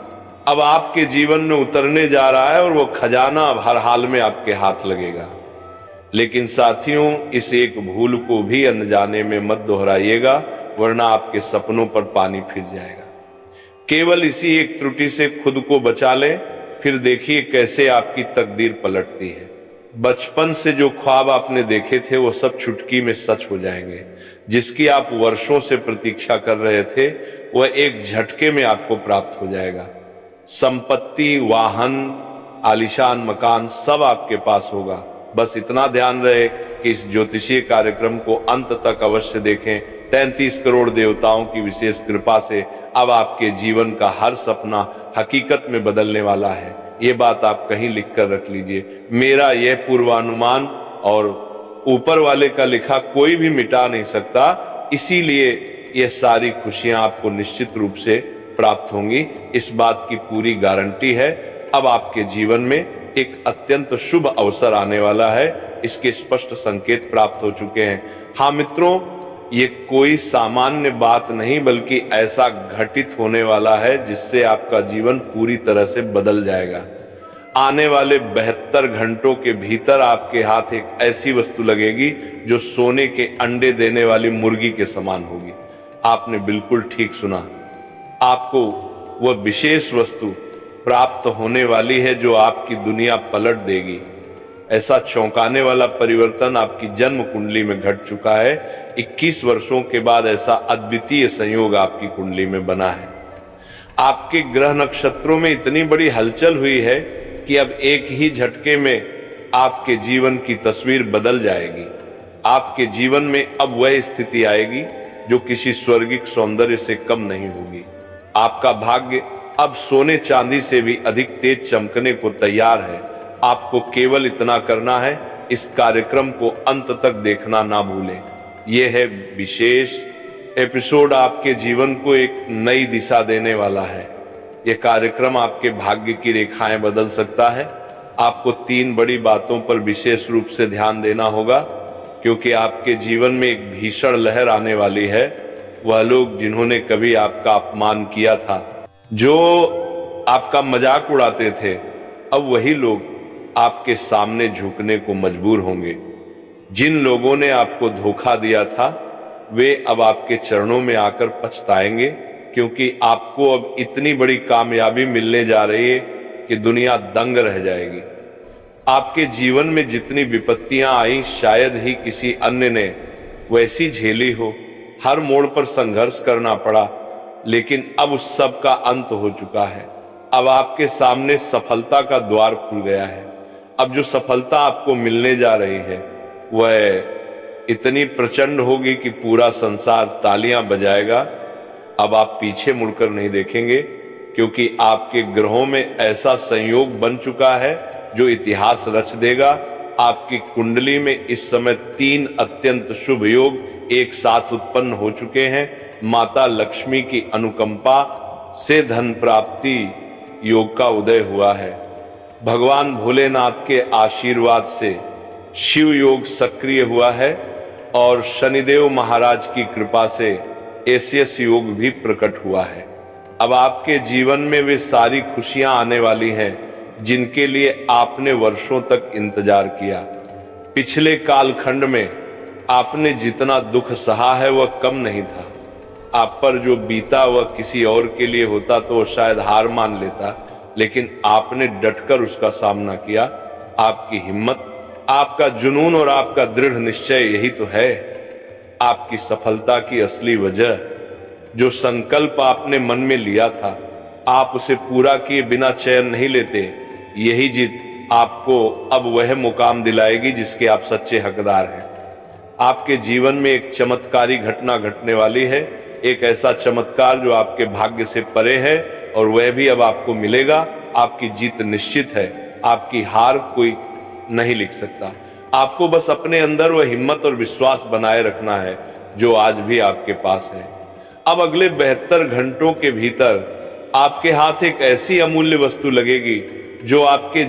अब आपके जीवन में उतरने जा रहा है और वह खजाना अब हर हाल में आपके हाथ लगेगा। लेकिन साथियों, इस एक भूल को भी अनजाने में मत दोहराइएगा, वरना आपके सपनों पर पानी फिर जाएगा। केवल इसी एक त्रुटि से खुद को बचा लें, फिर देखिए कैसे आपकी तकदीर पलटती है। बचपन से जो ख्वाब आपने देखे थे वो सब चुटकी में सच हो जाएंगे। जिसकी आप वर्षों से प्रतीक्षा कर रहे थे वह एक झटके में आपको प्राप्त हो जाएगा। संपत्ति, वाहन, आलीशान मकान सब आपके पास होगा। बस इतना ध्यान रहे कि इस ज्योतिषीय कार्यक्रम को अंत तक अवश्य देखें। 33 करोड़ देवताओं की विशेष कृपा से अब आपके जीवन का हर सपना हकीकत में बदलने वाला है। ये बात आप कहीं लिख कर रख लीजिए। मेरा यह पूर्वानुमान और ऊपर वाले का लिखा कोई भी मिटा नहीं सकता, इसीलिए यह सारी खुशियां आपको निश्चित रूप से प्राप्त होंगी। इस बात की पूरी गारंटी है। अब आपके जीवन में एक अत्यंत शुभ अवसर आने वाला है, इसके स्पष्ट संकेत प्राप्त हो चुके हैं। हाँ मित्रों, ये कोई सामान्य बात नहीं बल्कि ऐसा घटित होने वाला है जिससे आपका जीवन पूरी तरह से बदल जाएगा। आने वाले 72 घंटों के भीतर आपके हाथ एक ऐसी वस्तु लगेगी जो सोने के अंडे देने वाली मुर्गी के समान होगी। आपने बिल्कुल ठीक सुना, आपको वह विशेष वस्तु प्राप्त होने वाली है जो आपकी दुनिया पलट देगी। ऐसा चौंकाने वाला परिवर्तन आपकी जन्म कुंडली में घट चुका है। 21 वर्षों के बाद ऐसा अद्वितीय संयोग आपकी कुंडली में बना है। आपके ग्रह नक्षत्रों में इतनी बड़ी हलचल हुई है कि अब एक ही झटके में आपके जीवन की तस्वीर बदल जाएगी। आपके जीवन में अब वह स्थिति आएगी जो किसी स्वर्गिक सौंदर्य से कम नहीं होगी। आपका भाग्य अब सोने चांदी से भी अधिक तेज चमकने को तैयार है। आपको केवल इतना करना है, इस कार्यक्रम को अंत तक देखना ना भूलें। यह है विशेष एपिसोड, आपके जीवन को एक नई दिशा देने वाला है। यह कार्यक्रम आपके भाग्य की रेखाएं बदल सकता है। आपको 3 बड़ी बातों पर विशेष रूप से ध्यान देना होगा, क्योंकि आपके जीवन में एक भीषण लहर आने वाली है। वह लोग जिन्होंने कभी आपका अपमान किया था, जो आपका मजाक उड़ाते थे, अब वही लोग आपके सामने झुकने को मजबूर होंगे। जिन लोगों ने आपको धोखा दिया था वे अब आपके चरणों में आकर पछताएंगे, क्योंकि आपको अब इतनी बड़ी कामयाबी मिलने जा रही है कि दुनिया दंग रह जाएगी। आपके जीवन में जितनी विपत्तियां आई शायद ही किसी अन्य ने वैसी झेली हो। हर मोड़ पर संघर्ष करना पड़ा, लेकिन अब उस सब का अंत हो चुका है। अब आपके सामने सफलता का द्वार खुल गया है। अब जो सफलता आपको मिलने जा रही है वह इतनी प्रचंड होगी कि पूरा संसार तालियां बजाएगा। अब आप पीछे मुड़कर नहीं देखेंगे, क्योंकि आपके ग्रहों में ऐसा संयोग बन चुका है जो इतिहास रच देगा। आपकी कुंडली में इस समय 3 अत्यंत शुभ योग एक साथ उत्पन्न हो चुके हैं। माता लक्ष्मी की अनुकंपा से धन प्राप्ति योग का उदय हुआ है। भगवान भोलेनाथ के आशीर्वाद से शिव योग सक्रिय हुआ है और शनिदेव महाराज की कृपा से एसियस योग भी प्रकट हुआ है। अब आपके जीवन में वे सारी खुशियां आने वाली हैं जिनके लिए आपने वर्षों तक इंतजार किया। पिछले कालखंड में आपने जितना दुख सहा है वह कम नहीं था। आप पर जो बीता वह किसी और के लिए होता तो शायद हार मान लेता, लेकिन आपने डटकर उसका सामना किया। आपकी हिम्मत, आपका जुनून और आपका दृढ़ निश्चय यही तो है आपकी सफलता की असली वजह। जो संकल्प आपने मन में लिया था, आप उसे पूरा किए बिना चैन नहीं लेते। यही जीत आपको अब वह मुकाम दिलाएगी जिसके आप सच्चे हकदार हैं। आपके जीवन में एक चमत्कारी घटना घटने वाली है, एक ऐसा चमत्कार जो आपके भाग्य से परे है और वह भी अब आपको मिलेगा। आपकी जीत निश्चित है, आपकी हार कोई नहीं लिख सकता। आपको बस अपने अंदर वह हिम्मत और विश्वास बनाए रखना है जो आज भी आपके पास है। अब अगले 72 घंटों के भीतर आपके हाथ एक ऐसी अमूल्य वस्तु लगेगी जो आपके